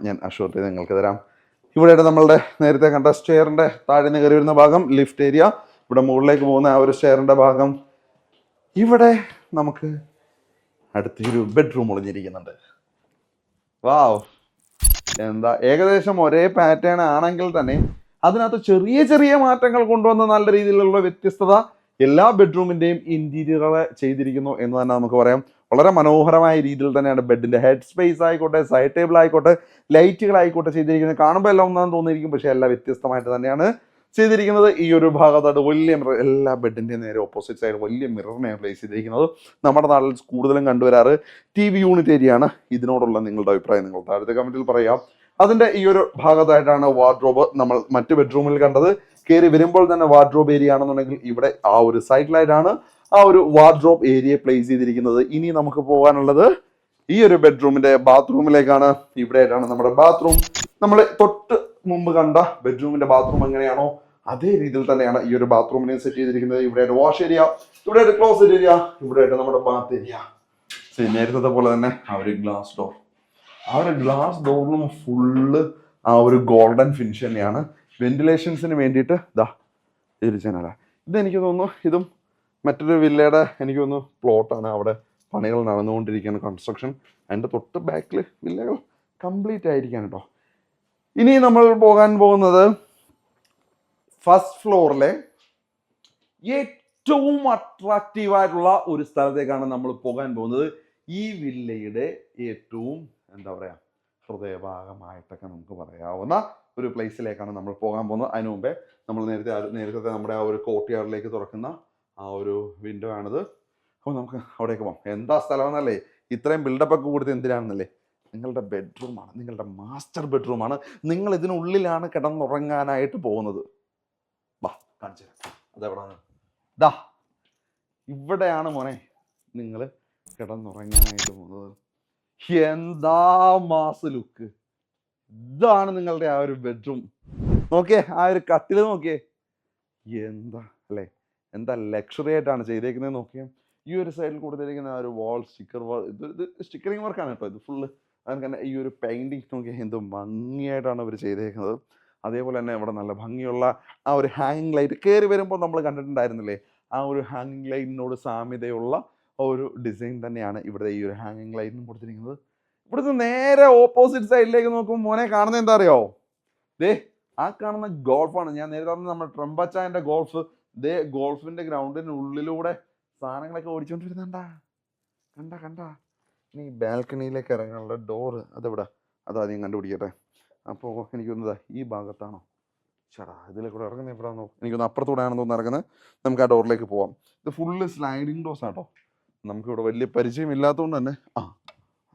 ഞാൻ അഷ്വർ ചെയ്ത് നിങ്ങൾക്ക് തരാം. ഇവിടെ നമ്മളുടെ നേരത്തെ കണ്ട സ്റ്റെയറിൻ്റെ താഴെ നിന്ന് കയറി വരുന്ന ഭാഗം ലിഫ്റ്റ് ഏരിയ. ഇവിടെ മുകളിലേക്ക് പോകുന്ന ആ ഒരു സ്റ്റെയറിൻ്റെ ഭാഗം. ഇവിടെ നമുക്ക് അടുത്തൊരു ബെഡ്റൂം ഒളിഞ്ഞിരിക്കുന്നുണ്ട്. വാവ്, എന്താ ഏകദേശം ഒരേ പാറ്റേൺ ആണെങ്കിൽ തന്നെ അതിനകത്ത് ചെറിയ ചെറിയ മാറ്റങ്ങൾ കൊണ്ടുവന്ന നല്ല രീതിയിലുള്ള വ്യത്യസ്തത എല്ലാ ബെഡ്റൂമിൻ്റെയും ഇൻറ്റീരിയറുകളെ ചെയ്തിരിക്കുന്നു എന്ന് തന്നെ നമുക്ക് പറയാം. വളരെ മനോഹരമായ രീതിയിൽ തന്നെയാണ് ബെഡിൻ്റെ ഹെഡ് സ്പേസ് ആയിക്കോട്ടെ, സൈഡ് ടേബിൾ ആയിക്കോട്ടെ, ലൈറ്റുകളായിക്കോട്ടെ ചെയ്തിരിക്കുന്നത്. കാണുമ്പോൾ എല്ലാം ഒന്നാന്ന് തോന്നിയിരിക്കും, പക്ഷേ എല്ലാം വ്യത്യസ്തമായിട്ട് തന്നെയാണ് ചെയ്തിരിക്കുന്നത്. ഈ ഒരു ഭാഗത്തായിട്ട് വലിയ മിറർ, എല്ലാ ബെഡിൻ്റെ നേരെ ഓപ്പോസിറ്റ് സൈഡ് വലിയ മിററിനെയാണ് പ്ലേസ് ചെയ്തിരിക്കുന്നത്. നമ്മുടെ നാട്ടിൽ കൂടുതലും കണ്ടുവരാറ് TV യൂണിറ്റ് ഏരിയ ആണ്. ഇതിനോടുള്ള നിങ്ങളുടെ അഭിപ്രായം നിങ്ങൾ താഴത്തെ കമൻറ്റിൽ പറയാം. അതിൻ്റെ ഈ ഒരു ഭാഗത്തായിട്ടാണ് വാർഡ്രോബ് നമ്മൾ മറ്റ് ബെഡ്റൂമിൽ കണ്ടത്. കയറി വരുമ്പോൾ തന്നെ വാർഡ്രോബ് ഏരിയ ആണെന്നുണ്ടെങ്കിൽ ഇവിടെ ആ ഒരു സൈഡിലായിട്ടാണ് ആ ഒരു വാർഡ്രോബ് ഏരിയ പ്ലേസ് ചെയ്തിരിക്കുന്നത്. ഇനി നമുക്ക് പോകാനുള്ളത് ഈ ഒരു ബെഡ്റൂമിന്റെ ബാത്റൂമിലേക്കാണ്. ഇവിടെ ആയിട്ടാണ് നമ്മുടെ ബാത്റൂം. നമ്മൾ തൊട്ട് മുമ്പ് കണ്ട ബെഡ്റൂമിന്റെ ബാത്റൂം എങ്ങനെയാണോ അതേ രീതിയിൽ തന്നെയാണ് ഈ ഒരു ബാത്റൂമിനെ സെറ്റ് ചെയ്തിരിക്കുന്നത്. ഇവിടെ വാഷ് ഏരിയ, ഇവിടെ ക്ലോസറ്റ് ഏരിയ, ഇവിടെ നമ്മുടെ ബാത്ത് ഏരിയ. നേരത്തെ പോലെ തന്നെ ആ ഒരു ഗ്ലാസ് ഡോർ, ആ ഒരു ഗ്ലാസ് ഡോറിലും ഫുള്ള് ആ ഒരു ഗോൾഡൻ ഫിനിഷ് തന്നെയാണ്. വെന്റിലേഷൻസിന് വേണ്ടിയിട്ട് ഇരിച്ചാനല്ല. ഇതെനിക്ക് തോന്നുന്നു ഇതും മറ്റൊരു വില്ലയുടെ എനിക്ക് തോന്നുന്നു പ്ലോട്ടാണ്. അവിടെ പണികൾ നടന്നുകൊണ്ടിരിക്കുകയാണ്, കൺസ്ട്രക്ഷൻ. അതിൻ്റെ തൊട്ട് ബാക്കിൽ വില്ലകൾ കംപ്ലീറ്റ് ആയിരിക്കുകയാണ് കേട്ടോ. ഇനി നമ്മൾ പോകാൻ പോകുന്നത് ഫസ്റ്റ് ഫ്ലോറിലെ ഏറ്റവും അട്രാക്റ്റീവായിട്ടുള്ള ഒരു സ്ഥലത്തേക്കാണ് നമ്മൾ പോകാൻ പോകുന്നത്. ഈ വില്ലയുടെ ഏറ്റവും എന്താ പറയുക ഹൃദയഭാഗമായിട്ടൊക്കെ നമുക്ക് പറയാവുന്ന ഒരു പ്ലേസിലേക്കാണ് നമ്മൾ പോകാൻ പോകുന്നത്. അതിനു മുമ്പേ നമ്മൾ നേരത്തെ നമ്മുടെ ആ ഒരു കോർട്ട്യാർഡിലേക്ക് തുറക്കുന്ന ആ ഒരു വിൻഡോ ആണിത്. അപ്പോൾ നമുക്ക് അവിടേക്ക് പോകാം. എന്താ സ്ഥലമെന്നല്ലേ, ഇത്രയും ബിൽഡപ്പൊക്കെ കൊടുത്ത് എന്തിനാണെന്നല്ലേ, നിങ്ങളുടെ ബെഡ്റൂമാണ്, നിങ്ങളുടെ മാസ്റ്റർ ബെഡ്റൂമാണ്. നിങ്ങൾ ഇതിനുള്ളിലാണ് കിടന്നുറങ്ങാനായിട്ട് പോകുന്നത്. വാ കാണിച്ചു തരാം അതെവിടാണ്. ഇവിടെയാണ് മോനെ നിങ്ങൾ കിടന്നുറങ്ങാനായിട്ട് പോകുന്നത്. എന്താ മാസ് ലുക്ക്! ഇതാണ് നിങ്ങളുടെ ആ ഒരു ബെഡ്റൂം. നോക്കിയേ, ആ ഒരു കട്ടിൽ നോക്കിയേ, എന്താ അല്ലേ, എന്താ ലക്ഷറി ആയിട്ടാണ് ചെയ്തേക്കുന്നത് നോക്കിയേ. ഈ ഒരു സൈഡിൽ കൊടുത്തിരിക്കുന്ന ആ ഒരു വാൾ സ്റ്റിക്കർ, ഇത് സ്റ്റിക്കറിങ് വർക്കാണ് കേട്ടോ. ഇത് ഫുള്ള് അതിന് തന്നെ ഈ ഒരു പെയിൻറ്റിങ് നോക്കിയാൽ എന്തോ ഭംഗിയായിട്ടാണ് അവർ ചെയ്തേക്കുന്നത്. അതേപോലെ തന്നെ ഇവിടെ നല്ല ഭംഗിയുള്ള ആ ഒരു ഹാങ്ങിങ് ലൈറ്റ് കയറി വരുമ്പോൾ നമ്മൾ കണ്ടിട്ടുണ്ടായിരുന്നില്ലേ, ആ ഒരു ഹാങ്ങിങ് ലൈറ്റിനോട് സാമ്യതയുള്ള ഒരു ഡിസൈൻ തന്നെയാണ് ഇവിടെ ഈ ഒരു ഹാങ്ങിങ് ലൈറ്റിനും കൊടുത്തിരിക്കുന്നത്. ഇവിടുന്ന് നേരെ ഓപ്പോസിറ്റ് സൈഡിലേക്ക് നോക്കുമ്പോൾ മോനെ കാണുന്നത് എന്താ അറിയോ? ദേ ആ കാണുന്ന ഗോൾഫാണ്. ഞാൻ നേരത്തെ പറഞ്ഞ നമ്മുടെ ട്രംബച്ചായൻ്റെ ഗോൾഫ്. ദേ ഗോൾഫിന്റെ ഗ്രൗണ്ടിന് ഉള്ളിലൂടെ സാധനങ്ങളൊക്കെ ഓടിച്ചോണ്ടിരുന്നണ്ടാ. കണ്ട ഇനി ബാൽക്കണിയിലേക്ക് ഇറങ്ങാനുള്ള ഡോറ് അതെവിടെ, അതാദ്യം കണ്ടുപിടിക്കട്ടെ. അപ്പോൾ എനിക്കൊന്നതാ ഈ ഭാഗത്താണോ? ചേട്ടാ ഇതിലെ കൂടെ ഇറങ്ങുന്നത് എവിടെയാണോ? എനിക്കൊന്ന് അപ്പുറത്തൂടെ ആണെന്ന് തോന്നുന്നു ഇറങ്ങുന്നത്. നമുക്ക് ആ ഡോറിലേക്ക് പോവാം. ഇത് ഫുള്ള് സ്ലൈഡിങ് ഡോസ് ആട്ടോ. നമുക്കിവിടെ വലിയ പരിചയം ഇല്ലാത്തതുകൊണ്ട് തന്നെ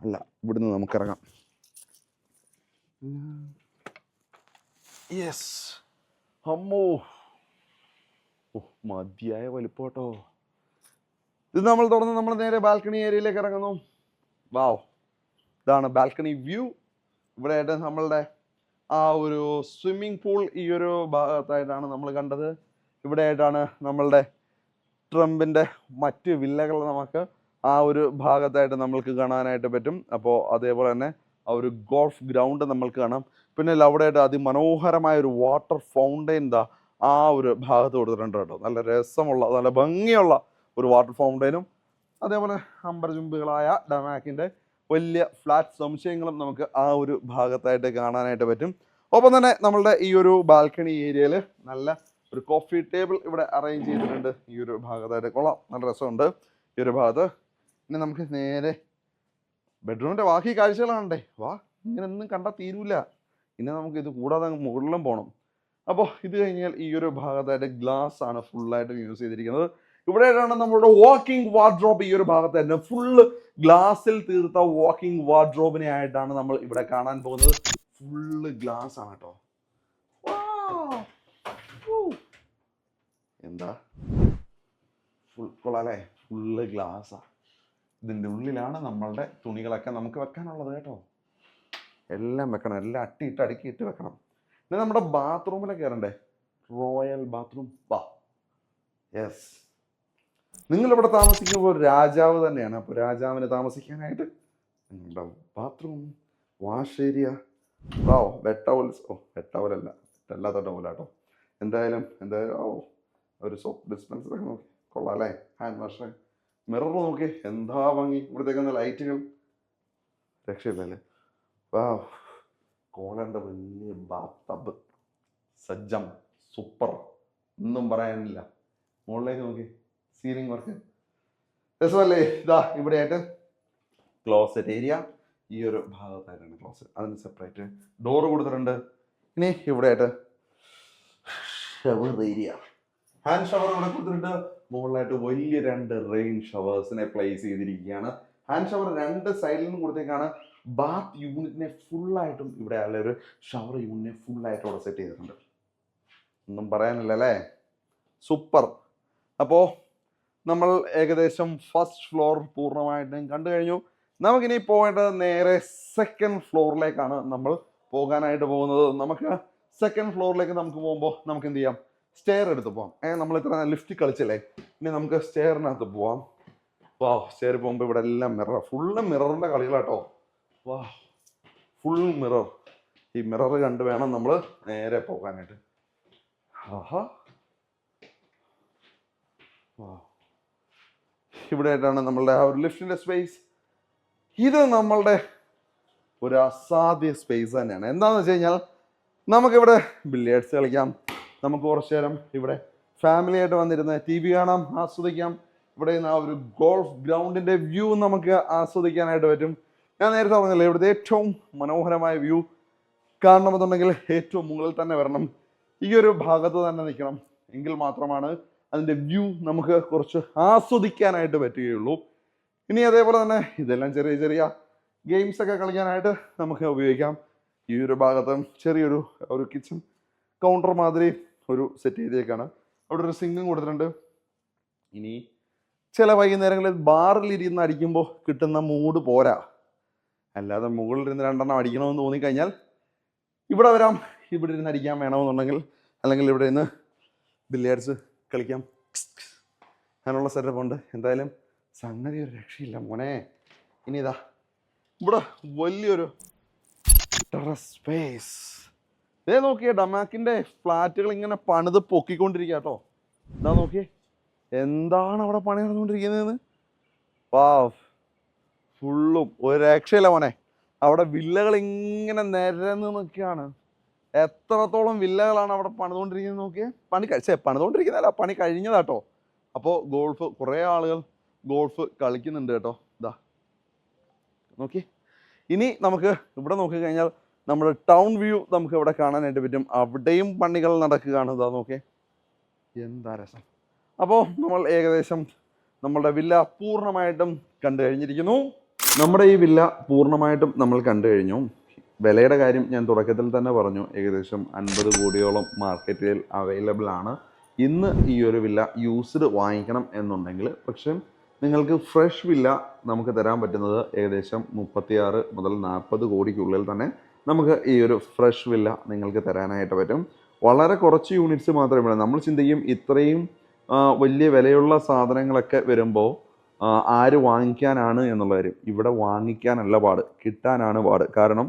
അല്ല, ഇവിടുന്ന് നമുക്കിറങ്ങാം. യെസ്, അമ്മോ, മതിയായ വലിപ്പോട്ടോ. ഇത് നമ്മൾ തുറന്ന് നമ്മൾ നേരെ ബാൽക്കണി ഏരിയയിലേക്ക് ഇറങ്ങുന്നു. വാവ്, ഇതാണ് ബാൽക്കണി വ്യൂ. ഇവിടെ ആയിട്ട് നമ്മളുടെ ആ ഒരു സ്വിമ്മിംഗ് പൂൾ ഈ ഒരു ഭാഗത്തായിട്ടാണ് നമ്മൾ കണ്ടത്. ഇവിടെ ആയിട്ടാണ് നമ്മളുടെ ട്രംപിൻ്റെ മറ്റ് വില്ലകൾ നമുക്ക് ആ ഒരു ഭാഗത്തായിട്ട് നമ്മൾക്ക് കാണാനായിട്ട് പറ്റും. അപ്പോൾ അതേപോലെ തന്നെ ആ ഒരു ഗോൾഫ് ഗ്രൗണ്ട് നമ്മൾക്ക് കാണാം. പിന്നെ അവിടെയായിട്ട് അതിമനോഹരമായ ഒരു വാട്ടർ ഫൗണ്ടെയിൻ ആ ഒരു ഭാഗത്ത് കൊടുത്തിട്ടുണ്ട് കേട്ടോ. നല്ല രസമുള്ള നല്ല ഭംഗിയുള്ള ഒരു വാട്ടർ ഫൗണ്ടെയിനും അതേപോലെ അമ്പരചുംബികളായ ഡമാക്കിൻ്റെ വലിയ ഫ്ലാറ്റ് സമുച്ചയങ്ങളും നമുക്ക് ആ ഒരു ഭാഗത്തായിട്ട് കാണാനായിട്ട് പറ്റും. ഒപ്പം തന്നെ നമ്മളുടെ ഈ ഒരു ബാൽക്കണി ഏരിയയിൽ നല്ല ഒരു കോഫി ടേബിൾ ഇവിടെ അറേഞ്ച് ചെയ്തിട്ടുണ്ട് ഈ ഒരു ഭാഗത്തായിട്ട്. കൊള്ളാം, നല്ല രസമുണ്ട് ഈ ഒരു ഭാഗത്ത്. ഇനി നമുക്ക് നേരെ ബെഡ്റൂമിൻ്റെ ബാക്കി കാഴ്ചകളാണേ. വാ, ഇങ്ങനെയൊന്നും കണ്ടാൽ തീരൂല. ഇനി നമുക്ക് ഇത് കൂടാതെ മുകളിലും പോകണം. അപ്പോൾ ഇത് കഴിഞ്ഞാൽ ഈ ഒരു ഭാഗത്തായിട്ട് ഗ്ലാസ് ആണ് ഫുള്ളായിട്ട് യൂസ് ചെയ്തിരിക്കുന്നത്. ഇവിടെയാണ് നമ്മളുടെ വാക്കിംഗ് വാർഡ്രോബ്. ഈ ഒരു ഭാഗത്ത് തന്നെ ഫുള്ള് ഗ്ലാസ്സിൽ തീർത്ത വാക്കിംഗ് വാർഡ്രോബിനെ ആയിട്ടാണ് നമ്മൾ ഇവിടെ കാണാൻ പോകുന്നത്. ഫുള്ള് ഗ്ലാസ് ആണ് കേട്ടോ. എന്താ കൊള്ളാല്ലേ, ഫുള്ള് ഗ്ലാസ്സാ. ഇതിൻ്റെ ഉള്ളിലാണ് നമ്മളുടെ തുണികളൊക്കെ നമുക്ക് വെക്കാനുള്ളത് കേട്ടോ. എല്ലാം വെക്കണം, എല്ലാം അട്ടിയിട്ട് അടുക്കിയിട്ട് വെക്കണം. പിന്നെ നമ്മുടെ ബാത്റൂമിലൊക്കെ കയറണ്ടേ, റോയൽ ബാത്റൂം. വാ, യെസ്, നിങ്ങളിവിടെ താമസിക്കുമ്പോൾ രാജാവ് തന്നെയാണ്. അപ്പോൾ രാജാവിന് താമസിക്കാനായിട്ട് നിങ്ങളുടെ ബാത്റൂം, വാഷ് ഏരിയ, വെട്ട് ടവൽസ്. വെട്ടവലല്ല, അല്ലാത്ത ടവലാട്ടോ. എന്തായാലും ഒരു സോപ്പ് ഡിസ്പെൻസറൊക്കെ നോക്കി കൊള്ളാം അല്ലേ. ഹാൻഡ് വാഷ്, മിറർ നോക്കി എന്താ ഭംഗി. ഇവിടത്തേക്കുന്ന ലൈറ്റുകൾ രക്ഷയില്ലല്ലേ. കോളൻ്റെ വലിയ ബാത്ത് ടബ്, സജ്ജം, സൂപ്പർ, ഒന്നും പറയാനില്ല. മുകളിലേക്ക് നോക്കി, സീലിംഗ് വർക്ക് രസമല്ലേ. ഇവിടെ ആയിട്ട് ക്ലോസറ്റ് ഏരിയ. ഈ ഒരു ഭാഗത്തായിട്ടാണ് ക്ലോസറ്റ്, അതിന് സെപ്പറേറ്റ് ഡോറ് കൊടുത്തിട്ടുണ്ട്. ഇനി ഇവിടെ ആയിട്ട് ഷവർ ഏരിയ, ഹാൻഡ് ഷവർ ഇവിടെ കൊടുത്തിട്ടുണ്ട്. മുകളിലായിട്ട് വലിയ 2 റെയിൻ ഷവേഴ്സിനെ പ്ലേസ് ചെയ്തിരിക്കുകയാണ്. ഹാൻഡ് ഷവർ 2 സൈഡിൽ നിന്ന് കൊടുത്തേക്കാണ്. ബാത്ത് യൂണിറ്റിനെ ഫുള്ളായിട്ടും ഇവിടെ ഒരു ഷവർ യൂണിറ്റിനെ ഫുള്ളായിട്ട് അവിടെ സെറ്റ് ചെയ്തിട്ടുണ്ട്. ഒന്നും പറയാനില്ല അല്ലേ, സൂപ്പർ. അപ്പോൾ നമ്മൾ ഏകദേശം ഫസ്റ്റ് ഫ്ലോർ പൂർണ്ണമായിട്ടും കണ്ടു കഴിഞ്ഞു. നമുക്കിനി പോകേണ്ടത് നേരെ സെക്കൻഡ് ഫ്ലോറിലേക്കാണ് നമ്മൾ പോകാനായിട്ട് പോകുന്നത്. നമുക്ക് സെക്കൻഡ് ഫ്ലോറിലേക്ക് നമുക്ക് പോകുമ്പോൾ നമുക്ക് എന്ത് ചെയ്യാം, സ്റ്റെയർ എടുത്ത് പോവാം. നമ്മൾ ഇത്ര ലിഫ്റ്റ് കളിച്ചില്ലേ, ഇനി നമുക്ക് സ്റ്റെയറിനകത്ത് പോവാം. സ്റ്റെയർ പോകുമ്പോൾ ഇവിടെ എല്ലാം മിറർ, ഫുള്ള് മിററിൻ്റെ കളികളാട്ടോ. Full mirror. ഈ മിറർ കണ്ട് വേണം നമ്മൾ നേരെ പോകാനായിട്ട്. ഇവിടെ ആയിട്ടാണ് നമ്മളുടെ ആ ഒരു ലിഫ്റ്റിൻ്റെ സ്പേസ്. ഇത് നമ്മളുടെ ഒരു അസാധ്യ സ്പേസ് തന്നെയാണ്. എന്താണെന്ന് വെച്ച് കഴിഞ്ഞാൽ നമുക്കിവിടെ ബില്ലിയേർഡ്സ് കളിക്കാം. നമുക്ക് കുറച്ചു നേരം ഇവിടെ ഫാമിലി ആയിട്ട് വന്നിരുന്ന് TV കാണാം, ആസ്വദിക്കാം. ഇവിടെ നിന്ന് ആ ഒരു ഗോൾഫ് ഗ്രൗണ്ടിൻ്റെ വ്യൂ നമുക്ക് ആസ്വദിക്കാനായിട്ട് പറ്റും. ഞാൻ നേരത്തെ പറഞ്ഞില്ലേ, ഇവിടുത്തെ ഏറ്റവും മനോഹരമായ വ്യൂ കാണണമെന്നുണ്ടെങ്കിൽ ഏറ്റവും മുകളിൽ തന്നെ വരണം. ഈ ഒരു ഭാഗത്ത് തന്നെ നിൽക്കണം. എങ്കിൽ മാത്രമാണ് അതിൻ്റെ വ്യൂ നമുക്ക് കുറച്ച് ആസ്വദിക്കാനായിട്ട് പറ്റുകയുള്ളൂ. ഇനി അതേപോലെ തന്നെ ഇതെല്ലാം ചെറിയ ചെറിയ ഗെയിംസൊക്കെ കളിക്കാനായിട്ട് നമുക്ക് ഉപയോഗിക്കാം. ഈ ഒരു ഭാഗത്ത് ചെറിയൊരു കിച്ചൺ കൗണ്ടർ മാതിരി ഒരു സെറ്റ് ചെയ്തേക്കാണ്. അവിടെ ഒരു സിങ്കും കൊടുത്തിട്ടുണ്ട്. ഇനി ചില വൈകുന്നേരങ്ങളിൽ ബാറിൽ ഇരുന്ന് അടിക്കുമ്പോൾ കിട്ടുന്ന മൂഡ് പോരാ. അല്ലാതെ മുകളിലിരുന്ന് 2 എണ്ണം അടിക്കണമെന്ന് തോന്നിക്കഴിഞ്ഞാൽ ഇവിടെ വരാം. ഇവിടെ ഇരുന്ന് അടിക്കാൻ വേണമെന്നുണ്ടെങ്കിൽ, അല്ലെങ്കിൽ ഇവിടെ നിന്ന് ബില്ലിയാർഡ്സ് കളിക്കാം. അങ്ങനെയുള്ള സെറ്റപ്പ് ഉണ്ട്. എന്തായാലും സംഗതി ഒരു രക്ഷയില്ല മോനെ. ഇനി ഇവിടെ വലിയൊരു ടെറസ് സ്പേസ്. നോക്കിയേ ഡമാക്കിൻ്റെ ഫ്ലാറ്റുകൾ ഇങ്ങനെ പണിത് പൊക്കിക്കൊണ്ടിരിക്കുക കേട്ടോ. ഇതാ നോക്കിയേ എന്താണ് അവിടെ പണി നടന്നുകൊണ്ടിരിക്കുന്നതെന്ന്. വാ ഫുള്ളും ഒരു രക്ഷയില്ല മോനെ. അവിടെ വില്ലകൾ ഇങ്ങനെ നിരന്ന് നിൽക്കുകയാണ്. എത്രത്തോളം വില്ലകളാണ് അവിടെ പണിതുകൊണ്ടിരിക്കുന്നത് നോക്കിയേ. പണിതുകൊണ്ടിരിക്കുന്നതല്ല, പണി കഴിഞ്ഞതാട്ടോ. അപ്പോൾ ഗോൾഫ് കുറേ ആളുകൾ ഗോൾഫ് കളിക്കുന്നുണ്ട് കേട്ടോ. ഇതാ നോക്കി. ഇനി നമുക്ക് ഇവിടെ നോക്കിക്കഴിഞ്ഞാൽ നമ്മുടെ ടൗൺ വ്യൂ നമുക്ക് ഇവിടെ കാണാനായിട്ട് പറ്റും. അവിടെയും പണികൾ നടക്കുകയാണ്. ഇതാ നോക്കിയേ എന്താ രസം. അപ്പോൾ നമ്മൾ ഏകദേശം നമ്മളുടെ വില്ല പൂർണ്ണമായിട്ടും കണ്ടു കഴിഞ്ഞിരിക്കുന്നു. നമ്മുടെ ഈ വില്ല പൂർണ്ണമായിട്ടും നമ്മൾ കണ്ടു കഴിഞ്ഞു. വിലയുടെ കാര്യം ഞാൻ തുടക്കത്തിൽ തന്നെ പറഞ്ഞു. ഏകദേശം 50 കോടിയോളം മാർക്കറ്റിൽ അവൈലബിൾ ആണ്. ഇന്ന് ഈ ഒരു വില്ല യൂസ്ഡ് വാങ്ങിക്കണം എന്നുണ്ടെങ്കിൽ പക്ഷേ നിങ്ങൾക്ക് ഫ്രഷ് വില്ല നമുക്ക് തരാൻ പറ്റുന്നത് ഏകദേശം 36 മുതൽ 40 കോടിക്കുള്ളിൽ തന്നെ നമുക്ക് ഈ ഒരു ഫ്രഷ് വില്ല നിങ്ങൾക്ക് തരാനായിട്ട് പറ്റും. വളരെ കുറച്ച് യൂണിറ്റ്സ് മാത്രമേ ഉള്ളൂ. നമ്മൾ ചിന്തിക്കും ഇത്രയും വലിയ വിലയുള്ള സാധനങ്ങളൊക്കെ വരുമ്പോൾ ആര് വാങ്ങിക്കാനാണ് എന്നുള്ള കാര്യം. ഇവിടെ വാങ്ങിക്കാനല്ല പാട്, കിട്ടാനാണ് പാട്. കാരണം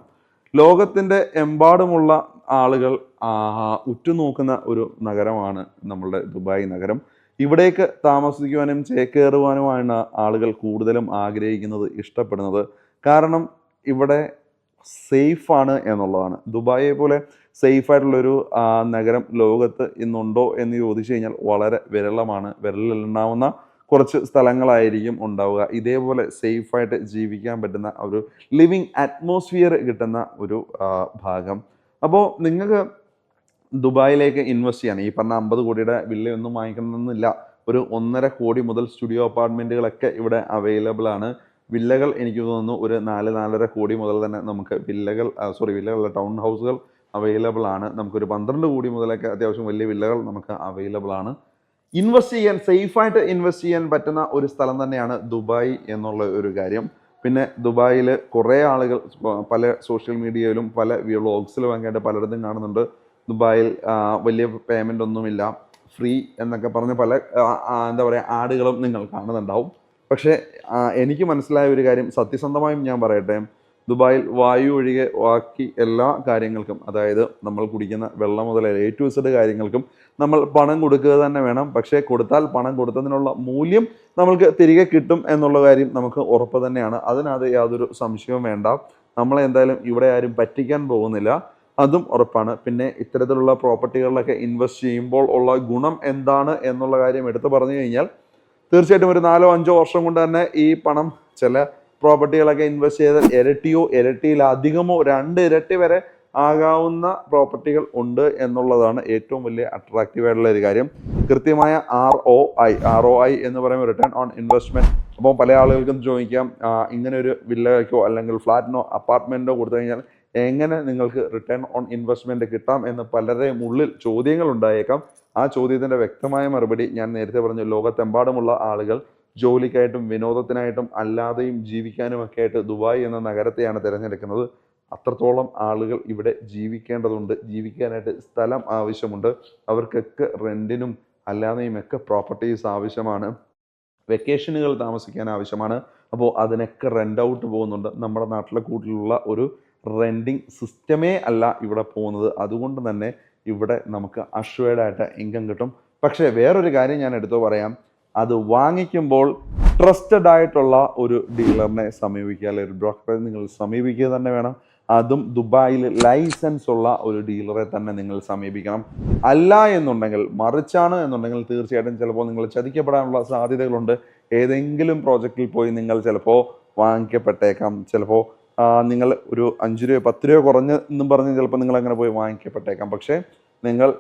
ലോകത്തിൻ്റെ എമ്പാടുമുള്ള ആളുകൾ ഉറ്റുനോക്കുന്ന ഒരു നഗരമാണ് നമ്മളുടെ ദുബായ് നഗരം. ഇവിടേക്ക് താമസിക്കുവാനും ചേക്കേറുവാനുമാണ് ആളുകൾ കൂടുതലും ആഗ്രഹിക്കുന്നത്, ഇഷ്ടപ്പെടുന്നത്. കാരണം ഇവിടെ സേഫാണ് എന്നുള്ളതാണ്. ദുബായെ പോലെ സേഫായിട്ടുള്ളൊരു നഗരം ലോകത്ത് ഇന്നുണ്ടോ എന്ന് ചോദിച്ചു കഴിഞ്ഞാൽ വളരെ വിരലിലുണ്ടാവുന്ന കുറച്ച് സ്ഥലങ്ങളായിരിക്കും ഉണ്ടാവുക. ഇതേപോലെ സേഫായിട്ട് ജീവിക്കാൻ പറ്റുന്ന ഒരു ലിവിങ് അറ്റ്മോസ്ഫിയർ കിട്ടുന്ന ഒരു ഭാഗം. അപ്പോൾ നിങ്ങൾക്ക് ദുബായിലേക്ക് ഇൻവെസ്റ്റ് ചെയ്യാൻ ഈ പറഞ്ഞ 50 കോടിയുടെ വില്ലയൊന്നും വാങ്ങിക്കണമെന്നില്ല. ഒരു 1.5 കോടി മുതൽ സ്റ്റുഡിയോ അപ്പാർട്ട്മെൻറ്റുകളൊക്കെ ഇവിടെ അവൈലബിൾ ആണ്. വില്ലകൾ എനിക്ക് തോന്നുന്നു ഒരു 4-4.5 കോടി മുതൽ തന്നെ നമുക്ക് വില്ലകളല്ല ടൗൺ ഹൗസുകൾ അവൈലബിൾ ആണ്. നമുക്കൊരു 12 കോടി മുതലൊക്കെ അത്യാവശ്യം വലിയ വില്ലകൾ നമുക്ക് അവൈലബിൾ ആണ്. ഇൻവെസ്റ്റ് ചെയ്യാൻ സേഫായിട്ട് ഇൻവെസ്റ്റ് ചെയ്യാൻ പറ്റുന്ന ഒരു സ്ഥലം തന്നെയാണ് ദുബായ് എന്നുള്ള ഒരു കാര്യം. പിന്നെ ദുബായിൽ കുറേ ആളുകൾ പല സോഷ്യൽ മീഡിയയിലും പല വ്ളോഗ്സിലും ഒക്കെ പലയിടത്തും കാണുന്നുണ്ട്. ദുബായിൽ വലിയ പേയ്മെൻ്റ് ഒന്നുമില്ല, ഫ്രീ എന്നൊക്കെ പറഞ്ഞ് പല എന്താ പറയുക ആടുകളും നിങ്ങൾ കാണുന്നുണ്ടാവും. പക്ഷേ എനിക്ക് മനസ്സിലായ ഒരു കാര്യം സത്യസന്ധമായും ഞാൻ പറയട്ടെ, ദുബായിൽ വായു ഒഴികെ ബാക്കി എല്ലാ കാര്യങ്ങൾക്കും, അതായത് നമ്മൾ കുടിക്കുന്ന വെള്ളം മുതൽ A to Z കാര്യങ്ങൾക്കും നമ്മൾ പണം കൊടുക്കുക തന്നെ വേണം. പക്ഷേ കൊടുത്താൽ പണം കൊടുത്തതിനുള്ള മൂല്യം നമ്മൾക്ക് തിരികെ കിട്ടും എന്നുള്ള കാര്യം നമുക്ക് ഉറപ്പ് തന്നെയാണ്. അതിനകത്ത് യാതൊരു സംശയവും വേണ്ട. നമ്മളെ എന്തായാലും ഇവിടെ ആരും പറ്റിക്കാൻ പോകുന്നില്ല, അതും ഉറപ്പാണ്. പിന്നെ ഇത്തരത്തിലുള്ള പ്രോപ്പർട്ടികളിലൊക്കെ ഇൻവെസ്റ്റ് ചെയ്യുമ്പോൾ ഉള്ള ഗുണം എന്താണ് എന്നുള്ള കാര്യം എടുത്തു പറഞ്ഞു കഴിഞ്ഞാൽ തീർച്ചയായിട്ടും ഒരു 4-5 വർഷം കൊണ്ട് തന്നെ ഈ പണം ചില പ്രോപ്പർട്ടികളൊക്കെ ഇൻവെസ്റ്റ് ചെയ്താൽ ഇരട്ടിയോ ഇരട്ടിയിലധികമോ 2 ഇരട്ടി വരെ ആകാവുന്ന പ്രോപ്പർട്ടികൾ ഉണ്ട് എന്നുള്ളതാണ് ഏറ്റവും വലിയ അട്രാക്റ്റീവ് ആയിട്ടുള്ള ഒരു കാര്യം. കൃത്യമായ ROI എന്ന് പറയുമ്പോൾ റിട്ടേൺ ഓൺ ഇൻവെസ്റ്റ്മെൻറ്റ്. അപ്പോൾ പല ആളുകൾക്കും ചോദിക്കാം, ഇങ്ങനെ ഒരു വില്ലയ്ക്കോ അല്ലെങ്കിൽ ഫ്ലാറ്റിനോ അപ്പാർട്ട്മെൻറ്റോ കൊടുത്തു കഴിഞ്ഞാൽ എങ്ങനെ നിങ്ങൾക്ക് റിട്ടേൺ ഓൺ ഇൻവെസ്റ്റ്മെൻറ്റ് കിട്ടാം എന്ന് പലരുടെയും ഉള്ളിൽ ചോദ്യങ്ങൾ ഉണ്ടായേക്കാം. ആ ചോദ്യത്തിൻ്റെ വ്യക്തമായ മറുപടി ഞാൻ നേരത്തെ പറഞ്ഞു. ലോകത്തെമ്പാടുമുള്ള ആളുകൾ ജോലിക്കായിട്ടും വിനോദത്തിനായിട്ടും അല്ലാതെയും ജീവിക്കാനുമൊക്കെ ആയിട്ട് ദുബായ് എന്ന നഗരത്തെയാണ് തിരഞ്ഞെടുക്കുന്നത്. അത്രത്തോളം ആളുകൾ ഇവിടെ ജീവിക്കേണ്ടതുണ്ട്, ജീവിക്കാനായിട്ട് സ്ഥലം ആവശ്യമുണ്ട്. അവർക്കൊക്കെ റെൻറ്റിനും അല്ലാതെയും ഒക്കെ പ്രോപ്പർട്ടീസ് ആവശ്യമാണ്, വെക്കേഷനുകൾ താമസിക്കാൻ ആവശ്യമാണ്. അപ്പോൾ അതിനൊക്കെ റെൻ്റ് ഔട്ട് പോകുന്നുണ്ട്. നമ്മുടെ നാട്ടിലെ കൂട്ടിലുള്ള ഒരു റെൻറ്റിങ് സിസ്റ്റമേ അല്ല ഇവിടെ പോകുന്നത്. അതുകൊണ്ട് തന്നെ ഇവിടെ നമുക്ക് അഷ്വേർഡായിട്ട് ഇൻകം കിട്ടും. പക്ഷേ വേറൊരു കാര്യം ഞാൻ എടുത്തു പറയാം, അത് വാങ്ങിക്കുമ്പോൾ ട്രസ്റ്റഡ് ആയിട്ടുള്ള ഒരു ഡീലറിനെ സമീപിക്കുക, അല്ലെങ്കിൽ ഒരു ബ്രോക്കറെ നിങ്ങൾ സമീപിക്കുക തന്നെ വേണം. അതും ദുബായിൽ ലൈസൻസ് ഉള്ള ഒരു ഡീലറെ തന്നെ നിങ്ങൾ സമീപിക്കണം. അല്ല എന്നുണ്ടെങ്കിൽ, മറിച്ചാണ് എന്നുണ്ടെങ്കിൽ തീർച്ചയായിട്ടും ചിലപ്പോൾ നിങ്ങൾ ചതിക്കപ്പെടാനുള്ള സാധ്യതകളുണ്ട്. ഏതെങ്കിലും പ്രോജക്റ്റിൽ പോയി നിങ്ങൾ ചിലപ്പോൾ വാങ്ങിക്കപ്പെട്ടേക്കാം. ചിലപ്പോൾ നിങ്ങൾ ഒരു 5 രൂപ 10 രൂപ കുറഞ്ഞെന്നും പറഞ്ഞ് ചിലപ്പോൾ നിങ്ങൾ അങ്ങനെ പോയി വാങ്ങിക്കപ്പെട്ടേക്കാം. പക്ഷേ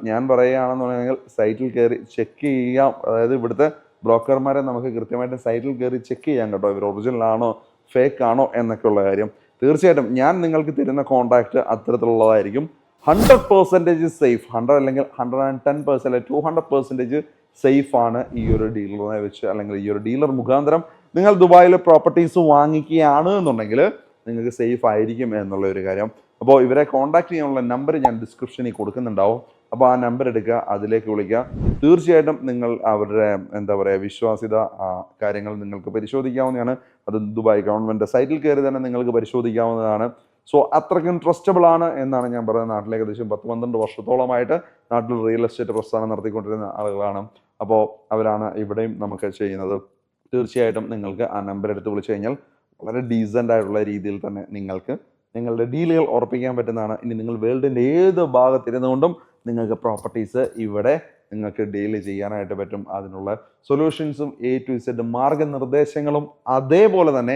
ഞാൻ പറയുകയാണെന്നുണ്ടെങ്കിൽ സൈറ്റിൽ കയറി ചെക്ക് ചെയ്യാം. അതായത് ഇവിടുത്തെ ബ്രോക്കർമാരെ നമുക്ക് കൃത്യമായിട്ട് സൈറ്റിൽ കയറി ചെക്ക് ചെയ്യാം കേട്ടോ, ഇവർ ഒറിജിനൽ ആണോ ഫേക്ക് ആണോ എന്നൊക്കെയുള്ള കാര്യം. തീർച്ചയായിട്ടും ഞാൻ നിങ്ങൾക്ക് തരുന്ന കോൺടാക്റ്റ് അത്തരത്തിലുള്ളതായിരിക്കും. 100% സേഫ്, 100 അല്ലെങ്കിൽ 110%, 200% സേഫ് ആണ് ഈ ഒരു ഡീലറിനെ വെച്ച്, അല്ലെങ്കിൽ ഈ ഒരു ഡീലർ മുഖാന്തരം നിങ്ങൾ ദുബായിൽ പ്രോപ്പർട്ടീസ് വാങ്ങിക്കുകയാണ് എന്നുണ്ടെങ്കിൽ നിങ്ങൾക്ക് സേഫ് ആയിരിക്കും എന്നുള്ള ഒരു കാര്യം. അപ്പോൾ ഇവരെ കോൺടാക്ട് ചെയ്യാനുള്ള നമ്പർ ഞാൻ ഡിസ്ക്രിപ്ഷനിൽ കൊടുക്കുന്നുണ്ടാവും. അപ്പോൾ ആ നമ്പർ എടുക്കുക, അതിലേക്ക് വിളിക്കുക. തീർച്ചയായിട്ടും നിങ്ങൾ അവരുടെ വിശ്വാസ്യത കാര്യങ്ങൾ നിങ്ങൾക്ക് പരിശോധിക്കാവുന്നതാണ്. അത് ദുബായ് ഗവൺമെൻറ് സൈറ്റിൽ കയറി തന്നെ നിങ്ങൾക്ക് പരിശോധിക്കാവുന്നതാണ്. സോ അത്രയ്ക്കും ട്രസ്റ്റബിൾ ആണ് എന്നാണ് ഞാൻ പറയുന്നത്. നാട്ടിൽ ഏകദേശം 10-12 വർഷത്തോളമായിട്ട് നാട്ടിൽ റിയൽ എസ്റ്റേറ്റ് പ്രസ്ഥാനം നടത്തിക്കൊണ്ടിരുന്ന ആളുകളാണ്. അപ്പോൾ അവരാണ് ഇവിടെയും നമുക്ക് ചെയ്യുന്നത്. തീർച്ചയായിട്ടും നിങ്ങൾക്ക് ആ നമ്പർ എടുത്ത് വിളിച്ചു കഴിഞ്ഞാൽ വളരെ ഡീസൻ്റ് ആയിട്ടുള്ള രീതിയിൽ തന്നെ നിങ്ങൾക്ക് നിങ്ങളുടെ ഡീലുകൾ ഉറപ്പിക്കാൻ പറ്റുന്നതാണ്. ഇനി നിങ്ങൾ വേൾഡിൻ്റെ ഏത് ഭാഗത്തിരുന്നുകൊണ്ടും നിങ്ങൾക്ക് പ്രോപ്പർട്ടീസ് ഇവിടെ നിങ്ങൾക്ക് ഡീൽ ചെയ്യാനായിട്ട് പറ്റും. അതിനുള്ള സൊല്യൂഷൻസും A to Z മാർഗനിർദ്ദേശങ്ങളും അതേപോലെ തന്നെ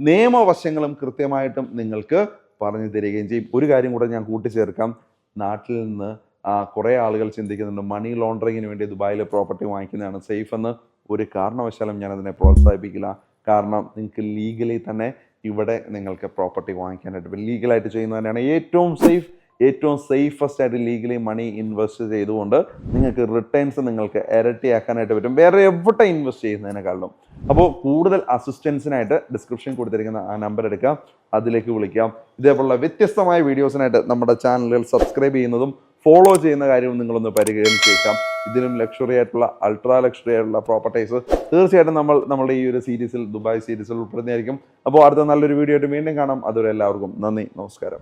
നിയമവശങ്ങളും കൃത്യമായിട്ടും നിങ്ങൾക്ക് പറഞ്ഞു തരികയും ചെയ്യും. ഒരു കാര്യം കൂടെ ഞാൻ കൂട്ടിച്ചേർക്കാം. നാട്ടിൽ നിന്ന് കുറേ ആളുകൾ ചിന്തിക്കുന്നുണ്ട് മണി ലോണ്ടറിങ്ങിന് വേണ്ടി ദുബായിൽ പ്രോപ്പർട്ടി വാങ്ങിക്കുന്നതാണ് സേഫ് എന്ന്. ഒരു കാരണവശാലും ഞാനതിനെ പ്രോത്സാഹിപ്പിക്കില്ല. കാരണം നിങ്ങൾക്ക് ലീഗലി തന്നെ ഇവിടെ നിങ്ങൾക്ക് പ്രോപ്പർട്ടി വാങ്ങിക്കാനായിട്ട് ലീഗലായിട്ട് ചെയ്യുന്നത് തന്നെയാണ് ഏറ്റവും സേഫസ്റ്റ് ആയിട്ട് ലീഗലി മണി ഇൻവെസ്റ്റ് ചെയ്തുകൊണ്ട് നിങ്ങൾക്ക് റിട്ടേൺസ് നിങ്ങൾക്ക് ഇരട്ടിയാക്കാനായിട്ട് പറ്റും വേറെ എവിടെ ഇൻവെസ്റ്റ് ചെയ്യുന്നതിനെക്കാളും. അപ്പോൾ കൂടുതൽ അസിസ്റ്റൻസിനായിട്ട് ഡിസ്ക്രിപ്ഷൻ കൊടുത്തിരിക്കുന്ന ആ നമ്പർ എടുക്കാം, അതിലേക്ക് വിളിക്കാം. ഇതേപോലുള്ള വ്യത്യസ്തമായ വീഡിയോസിനായിട്ട് നമ്മുടെ ചാനലുകൾ സബ്സ്ക്രൈബ് ചെയ്യുന്നതും ഫോളോ ചെയ്യുന്ന കാര്യവും നിങ്ങളൊന്ന് പരിഗണിച്ചേക്കാം. ഇതിലും ലക്ഷറി ആയിട്ടുള്ള അൾട്രാ ലക്ഷറി ആയിട്ടുള്ള പ്രോപ്പർട്ടീസ് തീർച്ചയായിട്ടും നമ്മുടെ ഈ ഒരു സീരീസിൽ ദുബായ് സീരീസിൽ ഉൾപ്പെടുന്നതായിരിക്കും. അപ്പോൾ അടുത്ത നല്ലൊരു വീഡിയോ ആയിട്ട് വീണ്ടും കാണാം. അതുവരെ എല്ലാവർക്കും നന്ദി, നമസ്കാരം.